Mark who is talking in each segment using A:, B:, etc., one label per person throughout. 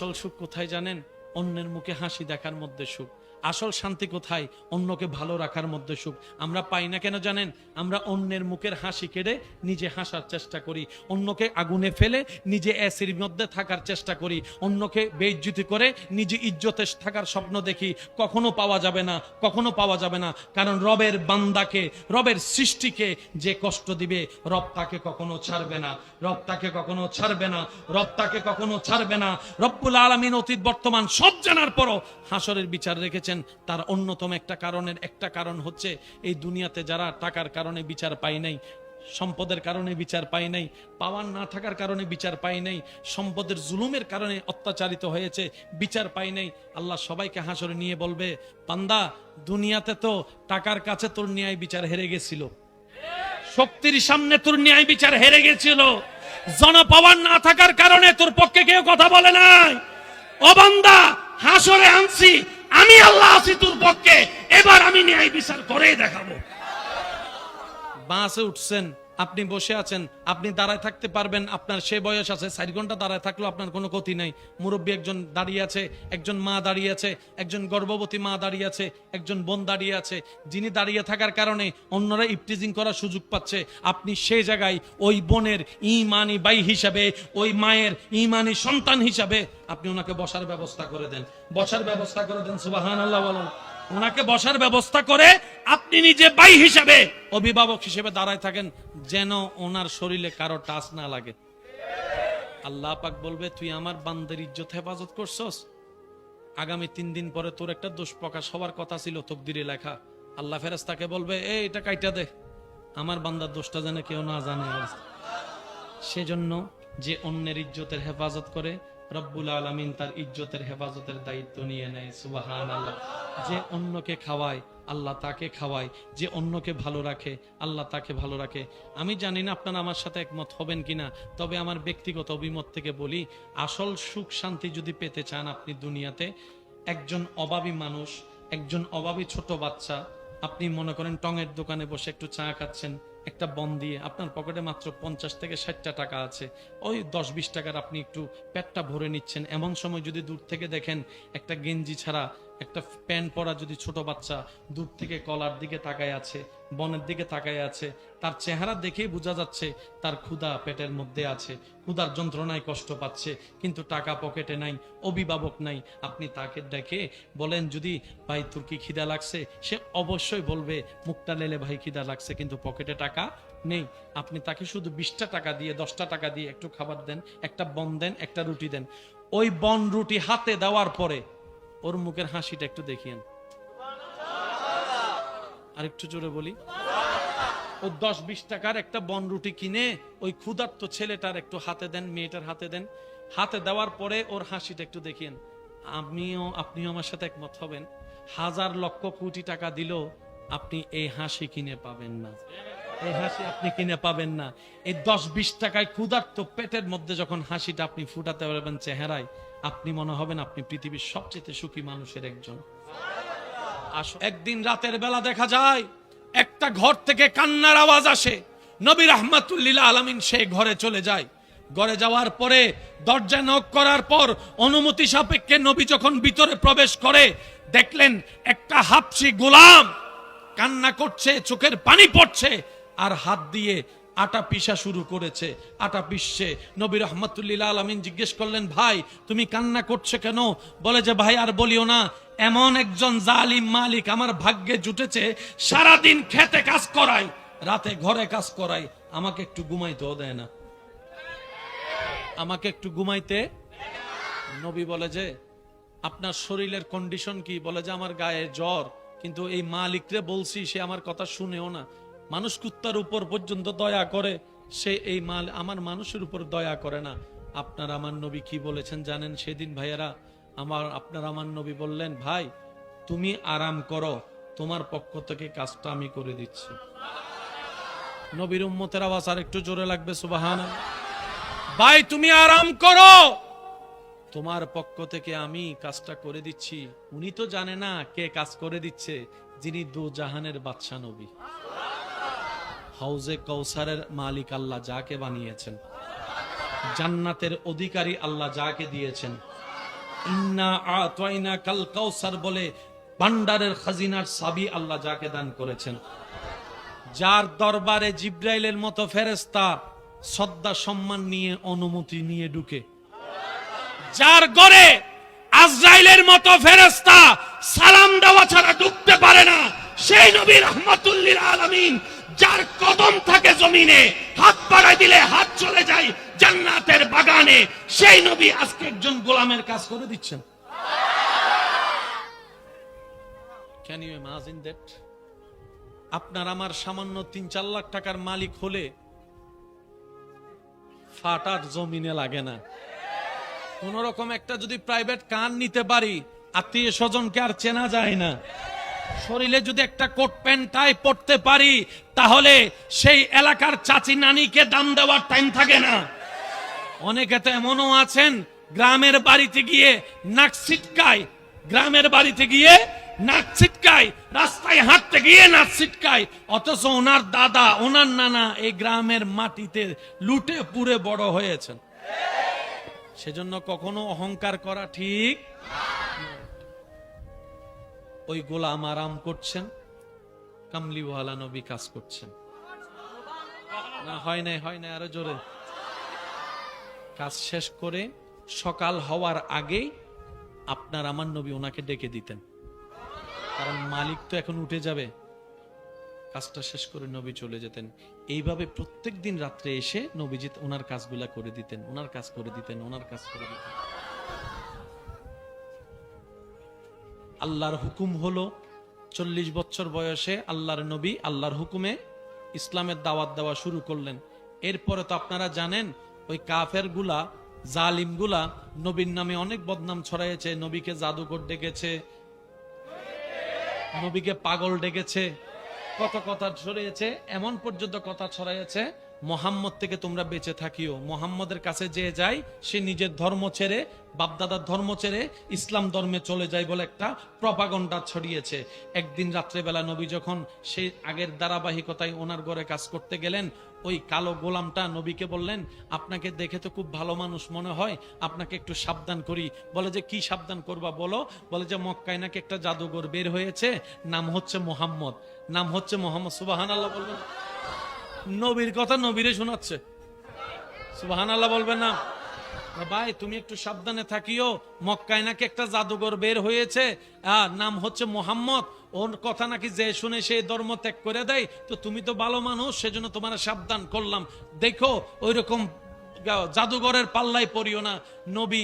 A: আসল সুখ কোথায় জানেন? অন্যের মুখে হাসি দেখার মধ্যে সুখ। আসল শান্তি কোথায়? অন্যকে ভালো রাখার মধ্যে সুখ। আমরা পাই না কেন জানেন? আমরা অন্যের মুখের হাসি কেড়ে নিজে হাসার চেষ্টা করি, অন্যকে আগুনে ফেলে নিজে অ্যাসির মধ্যে থাকার চেষ্টা করি, অন্যকে বেইজ্জতি করে নিজে ইজ্জতে থাকার স্বপ্ন দেখি। কখনো পাওয়া যাবে না, কখনো পাওয়া যাবে না। কারণ রবের বান্দাকে, রবের সৃষ্টিকে যে কষ্ট দিবে, রব তাকে কখনো ছাড়বে না, রব তাকে কখনো ছাড়বে না, রব তাকে কখনো ছাড়বে না। রব্বুল আলামিন অতীত বর্তমান সব জানার পরও হাসরের বিচার রেখেছেন। তার অন্যতম একটা কারণ হচ্ছে এই দুনিয়াতে যারা টাকার কারণে বিচার পায় নাই, সম্পদের কারণে বিচার পায় নাই, পাওয়ার না থাকার কারণে বিচার পায় নাই, সম্পদের জুলুমের কারণে অত্যাচারিত হয়েছে, বিচার পায় নাই, আল্লাহ সবাইকে হাসরে নিয়ে বলবে, বান্দা দুনিয়াতে তো টাকার কাছে তোর ন্যায় বিচার হেরে গেছিল, শক্তির সামনে তোর ন্যায় বিচার হেরে গেছিল, জনপাওয়ার না থাকার কারণে তোর পক্ষে কেউ কথা বলে নাই। ও বান্দা, হাসরে আনছি আমি, আল্লাহ আছি তোর পক্ষে, এবার আমি ন্যায় বিচার করে দেখাবো। বাসে উঠছেন, আপনি বসে আছেন, আপনি দাঁড়ায় থাকতে পারবেন, আপনার সে বয়স আছে, 4 ঘন্টা দাঁড়ায় থাকলেও আপনার কোনো ক্ষতি নাই। মুরব্বী একজন দাঁড়িয়ে আছে, একজন মা দাঁড়িয়ে আছে, একজন গর্ভবতী মা দাঁড়িয়ে আছে, একজন বোন দাঁড়িয়ে আছে, যিনি দাঁড়িয়ে থাকার কারণে অন্যরা ইফটিজিং করার সুযোগ পাচ্ছে। আপনি সেই জায়গায় ওই বোনের ঈমানি ভাই হিসাবে, ওই মায়ের ঈমানি সন্তান হিসাবে আপনি ওনাকে বসার ব্যবস্থা করে দেন, বসার ব্যবস্থা করে দেন। সুবহানাল্লাহ বলুন। ওনাকে বসার ব্যবস্থা করে আপনি নিজে ভাই হিসাবে, অভিভাবক হিসেবে দাঁড়ায় থাকেন, যেন ওনার শরীরে কারো টাচ না লাগে। আল্লাহ পাক বলবে, তুই আমার বান্দার ইজ্জত হেফাজত করছস, আগামী 3 দিন পরে তোর একটা দোষ প্রকাশ হওয়ার কথা ছিল তকদিরে লেখা। আল্লাহ ফেরেশতাকে বলবে, এটা কাইটা দে, আমার বান্দার দোষটা যেন কেউ না জানে। সেজন্য যে অন্যের ইজ্জতের হেফাজত করে, রব্বুল আলামিন তার ইজ্জতের হেফাজতের দায়িত্ব নিয়ে নেয়। সুবহানাল্লাহ। যে অন্যকে খাওয়ায়, আল্লাহ তাকে খাওয়ায়, যে অন্যকে ভালো রাখে, আল্লাহ তাকে ভালো রাখে। আমি জানি না আপনারা আমার সাথে একমত হবেন কিনা, তবে আমার ব্যক্তিগত অভিমত থেকে বলি, আসল সুখ শান্তি যদি পেতে চান আপনি দুনিয়াতে, একজন অভাবী মানুষ, একজন অভাবী ছোট বাচ্চা, আপনি মনে করেন টঙের দোকানে বসে একটু চা খাচ্ছেন, একটা বন দিয়ে আপনার পকেটে মাত্র 50 থেকে 60টা টাকা আছে, ওই 10-20 টাকার আপনি একটু পেটটা ভরে নিচ্ছেন। এমন সময় যদি দূর থেকে দেখেন একটা গেঞ্জি ছাড়া, একটা প্যান্ট পরা যদি ছোট বাচ্চা দূর থেকে কলার দিকে তাকায় আছে, বনের দিকে তাকায় আছে, তার চেহারা দেখেই বোঝা যাচ্ছে তার ক্ষুধা পেটের মধ্যে আছে, ক্ষুধার যন্ত্রণায় কষ্ট পাচ্ছে, কিন্তু টাকা পকেটে নাই, অভিভাবক নাই। আপনি তাকে দেখে বলেন যদি, ভাই তোর কি খিদা লাগছে, সে অবশ্যই বলবে মুখটা লেলে, ভাই খিদা লাগছে, কিন্তু পকেটে টাকা নেই। আপনি তাকে শুধু 20টা টাকা দিয়ে, 10টা টাকা দিয়ে একটু খাবার দেন, একটা বন দেন, একটা রুটি দেন। ওই বন রুটি হাতে দেওয়ার পরে ওর মুখের হাসিটা একটু দেখিয়েন। আর একটু জোরে বলি, ও 10-20 টাকার একটা বন রুটি কিনে ওই ক্ষুধার্ত ছেলেটার একটু হাতে দেন, মেয়েটার হাতে দেন। হাতে দেওয়ার পরে ওর হাসিটা একটু দেখিয়েন। আপনিও আমার সাথে একমত হবেন, 1000-লক্ষ-কোটি টাকা দিল আপনি এই হাসি কিনে পাবেন না, এই হাসি আপনি কিনে পাবেন না। এই 10-20 টাকায় ক্ষুধার্ত পেটের মধ্যে যখন হাসিটা আপনি ফুটাতে পারবেন চেহারায়, আপনি মনে হবেন আপনি পৃথিবীর সবচেয়ে সুখী মানুষের একজন। একদিন রাতের বেলা দেখা যায় একটা ঘর থেকে কান্নার আওয়াজ আসে। নবী রাহমাতুল্লিল আলামিন সেই ঘরে চলে যায়। ঘরে যাওয়ার পরে দরজা নক করার পর অনুমতি সাপেক্ষে নবী যখন ভিতরে প্রবেশ করে, দেখলেন একটা হাবশী গোলাম কান্না করছে, চোখের পানি পড়ছে, আর হাত দিয়ে আটা পিষা শুরু করেছে, আটা পিষছে। নবী রাহমাতুল্লিল আলামিন জিজ্ঞেস করলেন, ভাই তুমি কান্না করছো কেন? বলে যে, ভাই আর বলিও না, এমন একজন জালিম মালিক আমার ভাগ্যে জুটেছে, সারাদিন খেতে কাজ করায়, রাতে ঘরে কাজ করায়, আমাকে একটু ঘুমাইতেও দেয় না, আমাকে একটু ঘুমাইতে। নবী বলে যে, আপনার শরীরের কন্ডিশন কি? বলে যে, আমার গায়ে জ্বর, কিন্তু এই মালিকরে বলছি, সে আমার কথা শুনেও না। মানুষ কুত্তার উপর পর্যন্ত দয়া করে, সে এই আমার মানুষের উপর দয়া করে না। আপনার আমার নবী কি বলেছেন জানেন সেদিন ভাইয়েরা? আপনার আমার নবী বললেন, ভাই তুমি আরাম করো, তোমার পক্ষ থেকে কাজটা আমি করে দিচ্ছি। নবীর উম্মতের আওয়াজ আর একটু জোরে লাগবে, সুবহানাল্লাহ। ভাই তুমি আরাম করো, তোমার পক্ষ থেকে আমি কাজটা করে দিচ্ছি। উনি তো জানে না কে কাজ করে দিচ্ছে, যিনি দু জাহানের বাদশা নবী, হাউজে কৌসারের মালিক আল্লাহ যাকে বানিয়েছেন, জান্নাতের অধিকারী আল্লাহ যাকে দিয়েছেন, ইন্না আতাইনা কাল কাউসার বলে ভান্ডারের খাজিনার চাবি আল্লাহ যাকে দান করেছেন, যার দরবারে জিব্রাইলের মতো ফেরেশতা শ্রদ্ধা সম্মান নিয়ে অনুমতি নিয়ে ঢুকে, যার ঘরে আজরাইলের মতো ফেরেশতা সালাম দেওয়া ছাড়া ঢুকতে পারে না, সেই নবী রাহমাতুল লিল আলামিন, যার কদম থাকে জমিনে, হাত বাড়ায় দিলে হাত চলে যায় জান্নাতের বাগানে, সেই নবী আজকে একজন গোলামের কাজ করে দিচ্ছেন। Can you imagine that? আপনার আমার সামান্য ৩-৪ লাখ টাকার মালিক হলে ফাটার জমিনে লাগে না। কোন রকম একটা যদি প্রাইভেট কার নিতে পারি, আত্মীয় স্বজনকে আর চেনা যায় না। শরীরে যদি একটা কোট প্যান্ট টাই পড়তে পারি, তাহলে সেই এলাকার চাচি নানিকে দাম দেওয়ার টাইম থাকে না। অনেকে তো এমনও আছেন, গ্রামের বাড়িতে গিয়ে নাক ছিটকায়, গ্রামের বাড়িতে গিয়ে নাক ছিটকায়, রাস্তায় হাঁটতে গিয়ে নাক ছিটকায়, অথচ ওনার দাদা ওনার নানা এই গ্রামের মাটিতে লুটে পুড়ে বড় হয়েছেন। সেজন্য কখনো অহংকার করা ঠিক। ওই গোলাম আরাম করছেন, কামলিওয়ালা নবী কাজ করছেন। না হয় নাই, হয় নাই, আরো জোরে। কাজ শেষ করে সকাল হওয়ার আগেই আপনার আমার নবী ওনাকে ডেকে দিতেন, কারণ মালিক তো এখন উঠে যাবে। কাজটা শেষ করে নবী চলে যেতেন। এইভাবে প্রত্যেক দিন রাত্রে এসে নবীজি ওনার কাজগুলা করে দিতেন, ওনার কাজ করে দিতেন, ওনার কাজ করে দিতেন। আল্লাহর হুকুম হলো 40 বছর বয়সে আল্লাহর নবী আল্লাহর হুকুমে ইসলামের দাওয়াত দেওয়া শুরু করলেন। এরপরে তো আপনারা জানেন ওই কাফের গুলা, জালিম গুলা নবীর নামে অনেক বদনাম ছড়াইয়েছে। নবীকে জাদুকর ডেকেছে, নবীকে পাগল ডেকেছে, কত কথা ছড়িয়েছে। এমন পর্যন্ত কথা ছড়াইয়েছে, মোহাম্মদ থেকে তোমরা বেঁচে থাকিও। মোহাম্মদের কাছে যে যায় সে নিজের ধর্ম ছেড়ে, বাপদাদার ধর্ম ছেড়ে ইসলাম ধর্মে চলে যায় বলে একটা প্রপাগন্ডা ছড়িয়েছে। একদিন রাত্রেবেলা নবী যখন সেই আগের ধারাবাহিকতায় ওনার ঘরে কাজ করতে গেলেন, ওই কালো গোলামটা নবীকে বললেন, আপনাকে দেখে তো খুব ভালো মানুষ মনে হয়, আপনাকে একটু সাবধান করি। বলে যে কি সাবধান করবা বলো? বলে যে মক্কায় নাকি একটা জাদুঘর বের হয়েছে, নাম হচ্ছে মোহাম্মদ, নাম হচ্ছে মোহাম্মদ। সুবহানাল্লাহ বলবেন? নবীর কথা নবীরে শোনাচ্ছে, সুবহানাল্লাহ বলবেন না? ভাই তুমি একটু সাবধানে থাকিও, মক্কায় নাকি একটা জাদুঘর বের হয়েছে, নাম হচ্ছে মোহাম্মদ, ওর কথা নাকি যে শুনে সেই ধর্ম ত্যাগ করে দেয়, তো তুমি তো ভালো মানুষ, সেজন্য তোমার সাবধান করলাম। দেখো ওই রকম জাদুঘরের পাল্লায় পড়িও না। নবী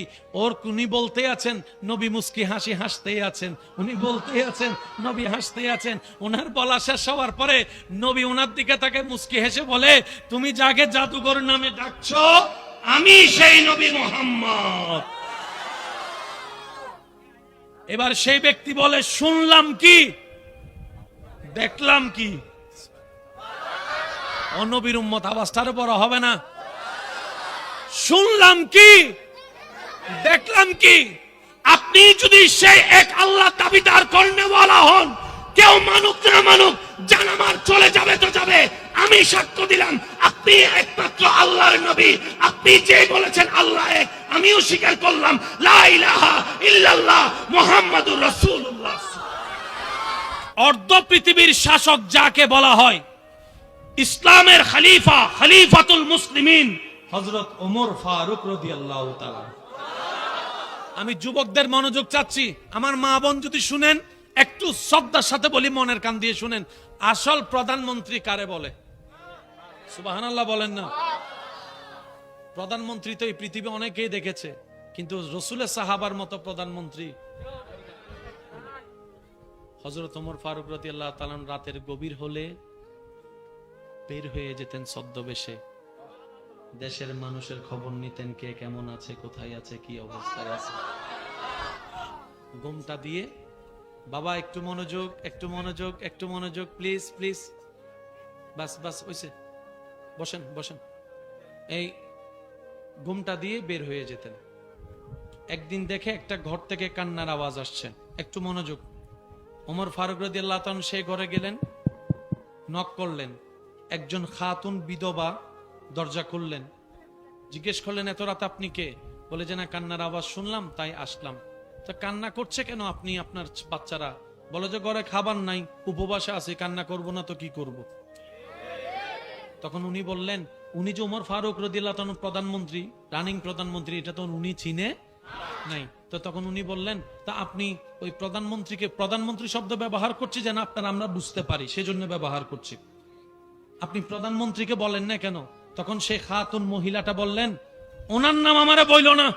A: উনি বলতে আছেন, নবী মুস্কি হাসি হাসতেই আছেন, উনি বলতে আছেন, নবী হাসতেই আছেন। ওনার বলা শেষ হওয়ার পরে নবী ওনার দিকে তাকে মুস্কি হেসে বলে, তুমি যাকে জাদুঘর নামে ডাকছো আমি সেই নবী মুহাম্মদ। এবার সেই ব্যক্তি বলে, শুনলাম কি, দেখলাম কি? অনবীর উম্মত আওয়াজটার বড় হবে না? শুনলাম কি, দেখলাম কি? আপনি যদি সেই এক আল্লাহ দাবিদার করনেওয়ালা হন, কেউ মানুক না মানুক, জান আমার চলে যাবে তো যাবে, আমি সাক্ষ্য দিলাম আপনি একমাত্র আল্লাহর নবী। আপনি যে বলেছেন আল্লাহ এক, আমিও স্বীকার করলাম লা ইলাহা ইল্লাল্লাহ মুহাম্মাদুর রাসূলুল্লাহ। অর্ধ পৃথিবীর শাসক যাকে বলা হয়, ইসলামের খলিফা, খলিফাতুল মুসলিমিন হযরত ওমর ফারুক রাদিয়াল্লাহু তাআলা। আমি যুবকদের মনোযোগ চাচ্ছি, আমার মা বোন যদি শুনেন একটু শ্রদ্ধার সাথে বলি, মনের কান দিয়ে শুনেন। আসল প্রধানমন্ত্রী কারে বলে? সুবহানাল্লাহ বলেন না? প্রধানমন্ত্রী তো এই পৃথিবী অনেকেই দেখেছে, কিন্তু রাসূলের সাহাবার মতো প্রধানমন্ত্রী হযরত ওমর ফারুক রাদিয়াল্লাহু তাআলা রাতের গভীর হলে বের হয়ে যেতেন ছদ্মবেশে, দেশের মানুষের খবর নিতেন, কে কেমন আছে, কোথায় আছে, কি অবস্থায় আছে। ঘুমটা দিয়ে, বাবা একটু মনোযোগ, একটু মনোযোগ, একটু মনোযোগ, প্লিজ প্লিজ, বাস বাস হইছে, বসেন বসেন। এই ঘুমটা দিয়ে বের হয়ে যেতেন। একদিন দেখে একটা ঘর থেকে কান্নার আওয়াজ আসছে, একটু মনোযোগ। ওমর ফারুক রাদিয়াল্লাহু তাআলা সেই ঘরে গেলেন, নক করলেন। একজন খাতুন বিধবা দরজা খুললেন, জিজ্ঞেস করলেন, এত রাত আপনি কে? বলে যে না, কান্নার আওয়াজ শুনলাম তাই আসলাম। তো কান্না করছে কেন আপনি আপনার বাচ্চারা? বলে যে ঘরে খাবার নাই, উপবাসে আছে, কান্না করব না তো কি করব? তখন উনি বললেন, উনি যে ওমর ফারুক রাদিয়াল্লাহু তাআলা প্রধানমন্ত্রী, রানিং প্রধানমন্ত্রী, এটা তো উনি চিনে নাই। তো তখন উনি বললেন, তা আপনি ওই প্রধানমন্ত্রীকে, প্রধানমন্ত্রী শব্দ ব্যবহার করছি যেন আপনারা আমরা বুঝতে পারি, সেজন্য ব্যবহার করছি, আপনি প্রধানমন্ত্রীকে বলেন না কেন? তখন সেই খাতুন মহিলাটা বললেন, ওনার নাম আমারে বইল না,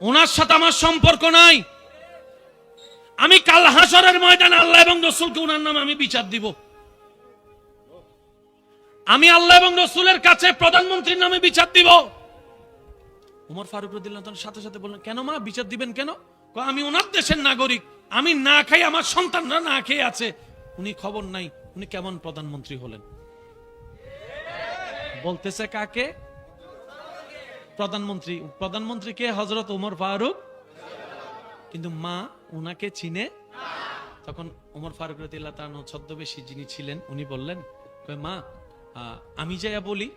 A: ওনার সাথে আমার সম্পর্ক নাই, আমি কাল হাসরের ময়দানে আল্লাহ এবং রাসূলকে ওনার নামে আমি বিচার দিব, আমি আল্লাহ এবং রাসূলের কাছে প্রধানমন্ত্রীর নামে বিচার দিব। ওমর ফারুক রাদিয়াল্লাহু তাআলার সাথে সাথে বললেন, কেন মা, বিচার দিবেন কেন? আমি ওনার দেশের নাগরিক, আমি না খাই, আমার সন্তানরা না খেয়ে আছে, উনি খবর নাই, উনি কেমন প্রধানমন্ত্রী হলেন? বলতেছে কাকে? প্রধানমন্ত্রী। প্রধানমন্ত্রী কে? হযরত ওমর ফারুক। কিন্তু মা উনাকে চিনে। তখন ওমর ফারুক রাদিয়াল্লাহু তাআলা ছদ্মবেশী যিনি ছিলেন, উনি বললেন, কয় মা আমি যাইয়া বলি?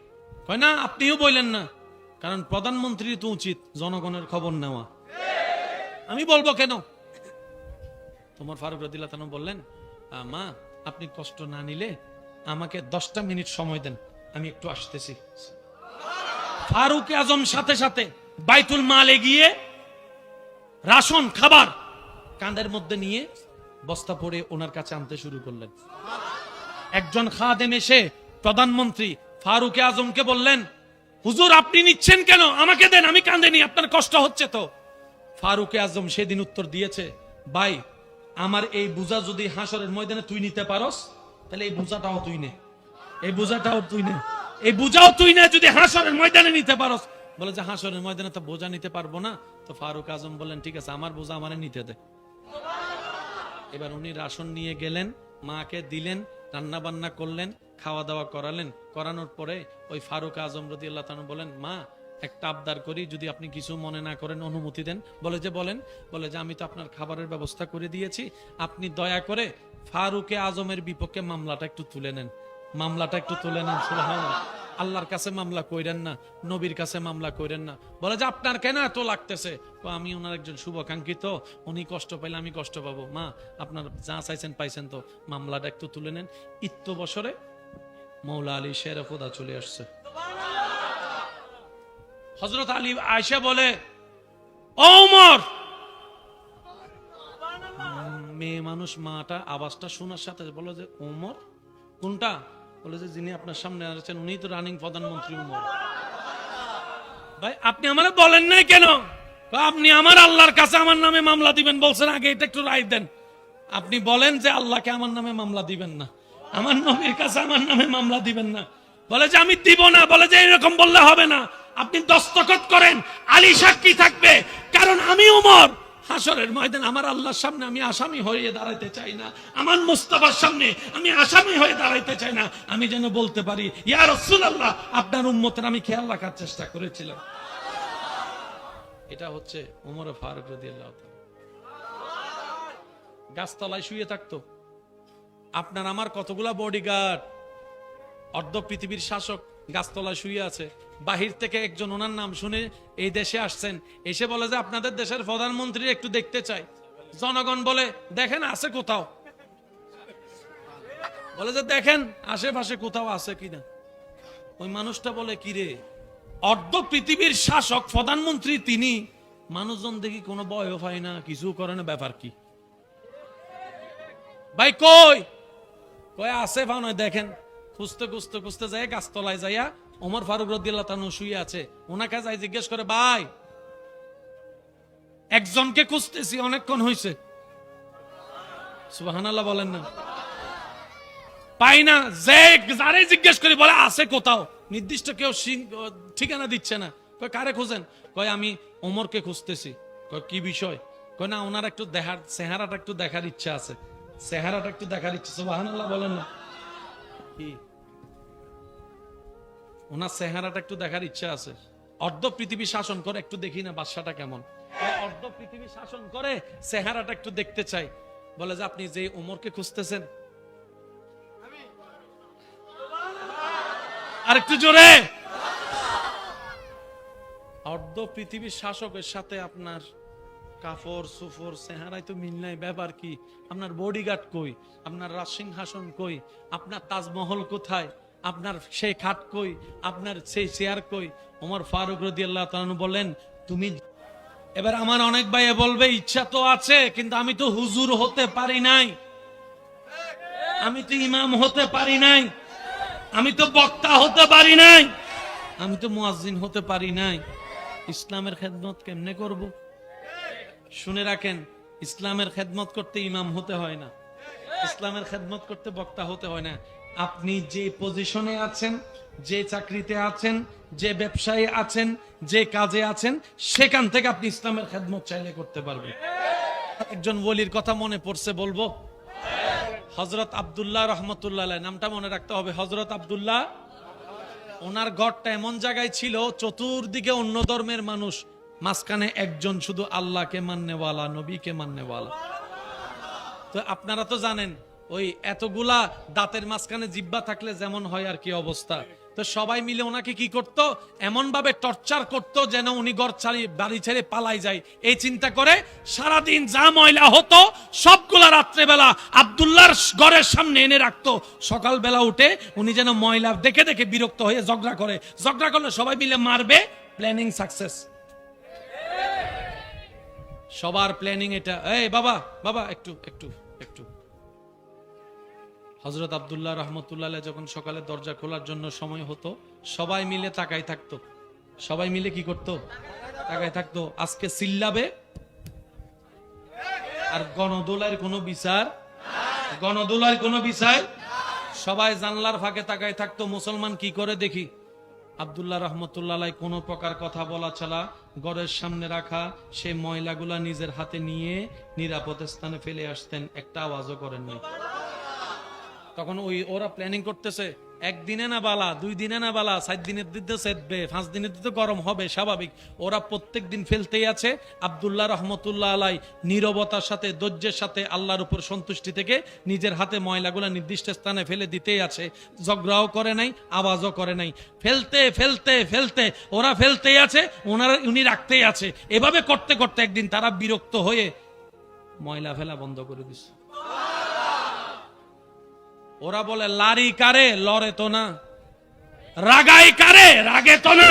A: কয় না, আপনিও বললেন না, কারণ প্রধানমন্ত্রীর তো উচিত জনগণের খবর নেওয়া, আমি বলবো কেন? ওমর ফারুক রাদিয়াল্লাহু তাআলা বললেন, মা আপনি কষ্ট না নিলে আমাকে 10টা মিনিট সময় দেন, আমি একটু আসতেছি। ফারুক আজম সাথে সাথে বাইতুল মালে গিয়ে রাশন খাবার কাঁধের মধ্যে নিয়ে বস্তা পরে ওনার কাছে আনতে শুরু করলেন। একজন খাদেম এসে প্রধানমন্ত্রী ফারুক আজমকে বললেন, হুজুর আপনি নিচ্ছেন কেন? আমাকে দেন, আমি কাঁধে নি, আপনার কষ্ট হচ্ছে তো। ফারুক আজম সেদিন উত্তর দিয়েছে, ভাই আমার এই বোঝা যদি হাসরের ময়দানে তুই নিতে পারস, তাহলে এই বোঝাটাও তুই নে, এই বোঝাটাও তুই নে, এই বোঝাও তুই নে, যদি হাসরের ময়দানে নিতে পারস। বলে যে হাসরের ময়দানে তো বোঝা নিতে পারবো না। তো ফারুক আজম বললেন, ঠিক আছে, আমার বোঝা আমারে নিতে দে। এবার উনি রাশন নিয়ে গেলেন, মাকে দিলেন, রান্না বান্না করলেন, খাওয়া দাওয়া করালেন। করানোর পরে ওই ফারুক আজম রাদিয়াল্লাহু তাআলা বলেন, মা একটা আবদার করি, যদি আপনি কিছু মনে না করেন, অনুমতি দেন। বলে যে বলেন। বলে যে আমি তো আপনার খাবারের ব্যবস্থা করে দিয়েছি, আপনি দয়া করে ফারুকে আজমের বিপক্ষে মামলাটা একটু তুলে নেন, মামলাটা একটু তুলে নেন। সুবহানাল্লাহ। আল্লাহর কাছে মামলা কইরেন না, নবীর কাছে মামলা কইরেন না। বলে যে আপনার কেন এত লাগতেছে? আমি ওনার একজন শুভাকাঙ্ক্ষিত, উনি কষ্ট পাইলে আমি কষ্ট পাবো। মা আপনার যা চাইছেন পাইছেন, তো মামলাটা একটু তুলে নেন। ইত্য বছরে মৌলা আলী শের খোদা চলে আসছে। হযরত আলী আয়েশা বলে, ও ওমর, মেয়ে মানুষ মাটা আওয়াজটা শোনার সাথে বলে যে ওমর কোনটা? বলে যে যিনি আপনার সামনে আছেন উনি তো রানিং প্রধানমন্ত্রী ওমর। ভাই আপনি আমারে বলেন নাই কেন? আপনি আমার আল্লাহর কাছে আমার নামে মামলা দিবেন বলছেন, আগে এটা একটু রাইট দেন। আপনি বলেন যে আল্লাহকে আমার নামে মামলা দিবেন না, আমার নবীর কাছে আমার নামে মামলা দিবেন না। বলে যে আমি দিব না। বলে যে এরকম বললে হবে না, আপনি দস্তখত করেন, আলী সাক্ষী থাকবে, কারণ আমি ওমর হাসরের ময়দান আমার আল্লাহর সামনে আমি আসামি হয়ে দাঁড়াইতে চাই না, আমার মুস্তাফার সামনে আমি আসামি হয়ে দাঁড়াইতে চাই না। আমি যেন বলতে পারি, ইয়া রাসূলুল্লাহ, আপনার উম্মতের আমি খেয়াল রাখার চেষ্টা করেছিলাম। এটা হচ্ছে ওমর ফারুক রাদিয়াল্লাহু তাআলা। গাছতলায় শুয়ে থাকতো। আপনার আমার কতগুলা বডিগার্ড, অর্ধ পৃথিবীর শাসক গাছতলায় শুয়ে আছে। বাহির থেকে একজন ওনার নাম শুনে এই দেশে আসছেন, এসে বলে যে আপনাদের দেশের প্রধানমন্ত্রী একটু দেখতে চাই। জনগণ বলে দেখেন আছে কোথাও, বলে যে দেখেন আশেপাশে কোথাও আছে কিনা। ওই মানুষটা বলে, কি রে, অর্ধ পৃথিবীর শাসক প্রধানমন্ত্রী তিনি, মানুষজন দেখি কোনো ভয় পায় না, কিছু করে না, ব্যাপার কি? ভাই কই? কই আছে ভাই, দেখেন। খুঁজতে খুঁজতে খুঁজতে যায় গাছতলায় যাইয়া ওমর ফারুক রাদিয়াল্লাহু তাআলা শুয়ে আছে। ওনাকে যাই জিজ্ঞেস করে, ভাই একজনকে খুঁজতেছি, অনেকক্ষণ হয়েছে। সুবহানাল্লাহ বলেন না, পাই না। যে যারে জিজ্ঞেস করি বলে আছে কোথাও, নির্দিষ্ট কেউ ঠিকানা দিচ্ছে না। কয় কারে খুঁজেন? কয় আমি ওমরকে খুঁজতেছি। কয় কি বিষয়? কয় না ওনার একটু দেখার, চেহারাটা একটু দেখার ইচ্ছা আছে, চেহারাটা একটু দেখার ইচ্ছা। সুবহানাল্লাহ বলেন না, কি ওনার চেহারাটা একটু দেখার ইচ্ছা আছে। অর্ধ পৃথিবী শাসন করে, একটু দেখি না বাদশাটা কেমন। অর্ধ পৃথিবী শাসন করে, চেহারাটা একটু দেখতে চাই। বলে যে আপনি যে ওমরকে খুঁজতেছেন, আর একটু জোরে, অর্ধ পৃথিবীর শাসকের সাথে আপনার কাফর সুফর চেহারাই তো মিল নাই, ব্যাপার কি? আপনার বডিগার্ড কই? আপনার রাজসিংহাসন কই? আপনার তাজমহল কোথায়? আপনার সেই খাট কই? আপনার সেই চেয়ার কই? ওমর ফারুক রাদিয়াল্লাহু তাআলা আনহু বলেন, তুমি এবার আমার অনেক ভাই বলবে ইচ্ছা তো আছে, কিন্তু আমি তো হুজুর হতে পারি নাই, আমি তো ইমাম হতে পারি নাই, আমি তো বক্তা হতে পারি নাই, আমি তো মুয়াজ্জিন হতে পারি নাই, ইসলামের খেদমত কেমনে করব? শুনে রাখেন, ইসলামের খেদমত করতে ইমাম হতে হয় না, ইসলামের খেদমত করতে বক্তা হতে হয় না। আপনি যে পজিশনে আছেন, যে চাকরিতে আছেন, যে ব্যবসায় আছেন, যে কাজে আছেন, সেখান থেকে আপনি ইসলামের খেদমত চাইলে করতে পারবেন। একজন ওলির কথা মনে পড়ছে, বলবো? হযরত আব্দুল্লাহ রহমতুল্লাহ আলাইহি, নামটা মনে রাখতে হবে, হযরত আব্দুল্লাহ। ওনার ঘরটা এমন জায়গায় ছিল, চতুর্দিকে অন্য ধর্মের মানুষ, মাঝখানে একজন শুধু আল্লাহকে মাননেওয়ালা, নবীকে মাননেওয়ালা। তো আপনারা তো জানেন, ওই এতগুলা দাঁতের মাঝখানে জিহ্বা থাকলে যেমন হয় আর কি অবস্থা। তো সবাই মিলে ওনাকে কি করত, এমন ভাবে টর্চার করত যেন উনি ঘর ছাড়িয়ে বাড়ি ছেড়ে পালাই যায়, এই চিন্তা করে সারাদিন যা ময়লা হতো সবগুলা রাত্রেবেলা আব্দুল্লাহর ঘরের সামনে এনে রাখতো। সকালবেলা উঠে উনি যেন ময়লা দেখে দেখে বিরক্ত হয়ে ঝগড়া করে, ঝগড়া করলে সবাই মিলে মারবে, প্ল্যানিং সাকসেস। সবার প্ল্যানিং এটা। এই বাবা বাবা একটু একটু একটু। হযরত আব্দুল্লাহ রহমতুল্লাহ আলাইহি যখন সকালে দরজা খোলার জন্য সময় হতো, সবাই মিলে তাকায় থাকতো। সবাই মিলে কি করতো? তাকায় থাকতো। আজকে চিল্লাবে, আর গণদোলার কোনো বিচার, গণদোলার কোনো বিচার। সবাই জানলার ফাঁকে তাকায় থাকতো, মুসলমান কি করে দেখি। আব্দুল্লাহ রহমতুল্লাহ আলাইহি কোনো প্রকার কথা বলা ছাড়া ঘরের সামনে রাখা সেই ময়লাগুলা নিজের হাতে নিয়ে নিরাপদ স্থানে ফেলে আসতেন, একটা আওয়াজও করেন নাই। তখন ওরা প্ল্যানিং করতেছে, একদিনে না বালা, 2 দিনে না বালা, 4 দিনের দিতে সেদবে, 5 দিনের দিতে গরম হবে, স্বাভাবিক। ওরা প্রত্যেক দিন ফেলতেই আছে। আব্দুল্লাহ রহমতুল্লাহ আলাইহি নীরবতার সাথে, ধৈর্যের সাথে, আল্লাহর উপর সন্তুষ্টি থেকে নিজের হাতে ময়লাগুলা নির্দিষ্ট স্থানে ফেলে দিতেই আছে। ঝগড়াও করে নাই, আওয়াজও করে নাই। ফেলতে ফেলতে ফেলতে ওরা ফেলতেই আছে, উনি রাখতেই আছে। এভাবে করতে করতে একদিন তারা বিরক্ত হয়ে ময়লা ফেলা বন্ধ করে দিচ্ছে। ওরা বলে, লারি কারে, লড়ে তো না, রাগাই কারে, রাগে তো না।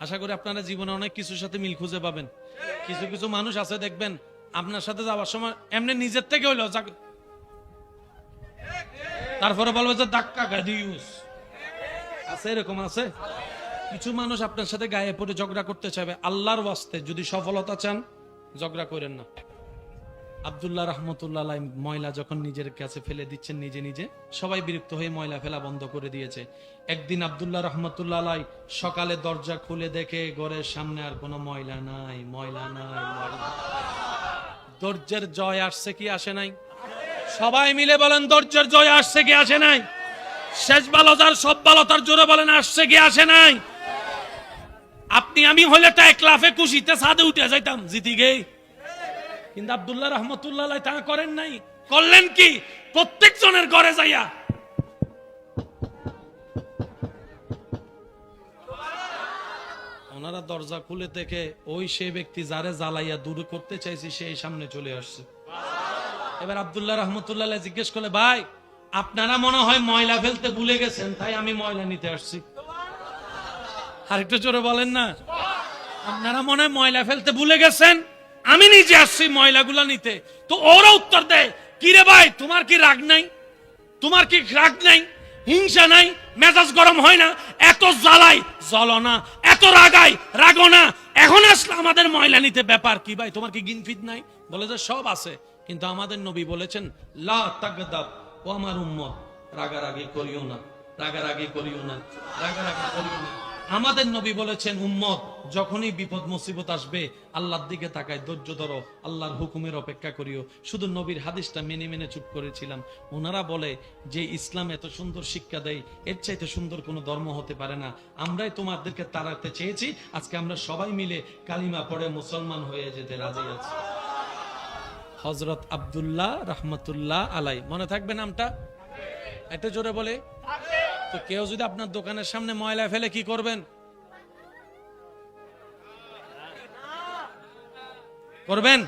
A: আশা করি আপনারা জীবনে অনেক কিছুর সাথে মিল খুঁজে পাবেন। কিছু কিছু মানুষ আছে দেখবেন, আপনার সাথে যাওয়ার সময় এমনি নিজের থেকে হইলো, তারপরে বলবে যে ধাক্কা গাদিউস আছে, এরকম আছে। কিছু মানুষ আপনার সাথে গায়ে পড়ে ঝগড়া করতে চাইবে। আল্লাহর ওয়াস্তে যদি সফলতা চান, ঝগড়া করেন না। আব্দুল্লাহ রহমতুল্লাহ আলাইহি ময়লা যখন নিজের কাছে ফেলে দিচ্ছেন নিজে নিজে, সবাই বিরক্ত হয়ে ময়লা ফেলা বন্ধ করে দিয়েছে। একদিন আব্দুল্লাহ রহমতুল্লাহ আলাইহি সকালে দরজা খুলে দেখে ঘরের সামনে আর কোনো ময়লা নাই, ময়লা নাই, ময়লা। ধৈর্যের জয় আসছে কি আসে নাই? সবাই মিলে বলেন, ধৈর্যের জয় আসছে কি আসে নাই? শেষ বালতার সব বালতার জোরে বলেন, আসছে কি আসে নাই? আপনি আমি হলে তো এক লাফে খুশিতে ছাদে উঠে যাইতাম, জিতি গেই। কিন্তু আব্দুল্লাহ রহমতুল্লাহ আলাইহি তা করেন নাই। করলেন কি? প্রত্যেক জনের ঘরে যাইয়া ওনারা দরজা খুলে দেখে ওই সে ব্যক্তি যারে জ্বালাইয়া দূর করতে চাইছি সেই সামনে চলে আসছে। এবার আব্দুল্লাহ রহমতুল্লাহ আলাইহি জিজ্ঞেস করলে, ভাই আপনারা মনে হয় ময়লা ফেলতে ভুলে গেছেন, তাই আমি ময়লা নিতে আসছি। আর একটু জোরে বলেন না, আপনারা মনে হয় ময়লা ফেলতে ভুলে গেছেন, আমি নিজে আসছি ময়লাগুলা নিতে। তো ওরা উত্তর দেয়, কি রে ভাই, তোমার কি রাগ নাই? তোমার কি রাগ নাই, হিংসা নাই, মেজাজ গরম হয় না? এত জ্বালাই জ্বলো না, এত রাগাই রাগো না, এখন আসলে আমাদের ময়লা নিতে, ব্যাপার কি ভাই? তোমার কি গিনফিট নাই? বলে যে সব আছে, কিন্তু আমাদের নবী বলেছেন, লা তাগদাব, ও আমার উম্মত, রাগারাগি করিও না, রাগারাগি করিও না, রাগারাগি করিও না। আমাদের নবী বলেছেন, উম্মত যখনই বিপদ মুসিবত আসবে আল্লাহর দিকে তাকায়, ধৈর্য ধরো, আল্লাহর হুকুমের অপেক্ষা করিও। শুধু নবীর হাদিসটা মেনে মেনে চুপ করেছিলাম। ওনারা বলে যে ইসলাম এত সুন্দর শিক্ষা দেয়, এর চাইতে সুন্দর কোনো ধর্ম হতে পারে না। আমরাই তোমাদেরকে তাড়াতে চেয়েছি, আজকে আমরা সবাই মিলে কালিমা পড়ে মুসলমান হয়ে যেতে রাজি আছি। হযরত আব্দুল্লাহ রহমতুল্লাহ আলাইহি, মনে থাকবে নামটা? এটা জোরে বলে। তো কেউ যদি আপনার দোকানের সামনে ময়লা ফেলে কি করবেন? করবেন?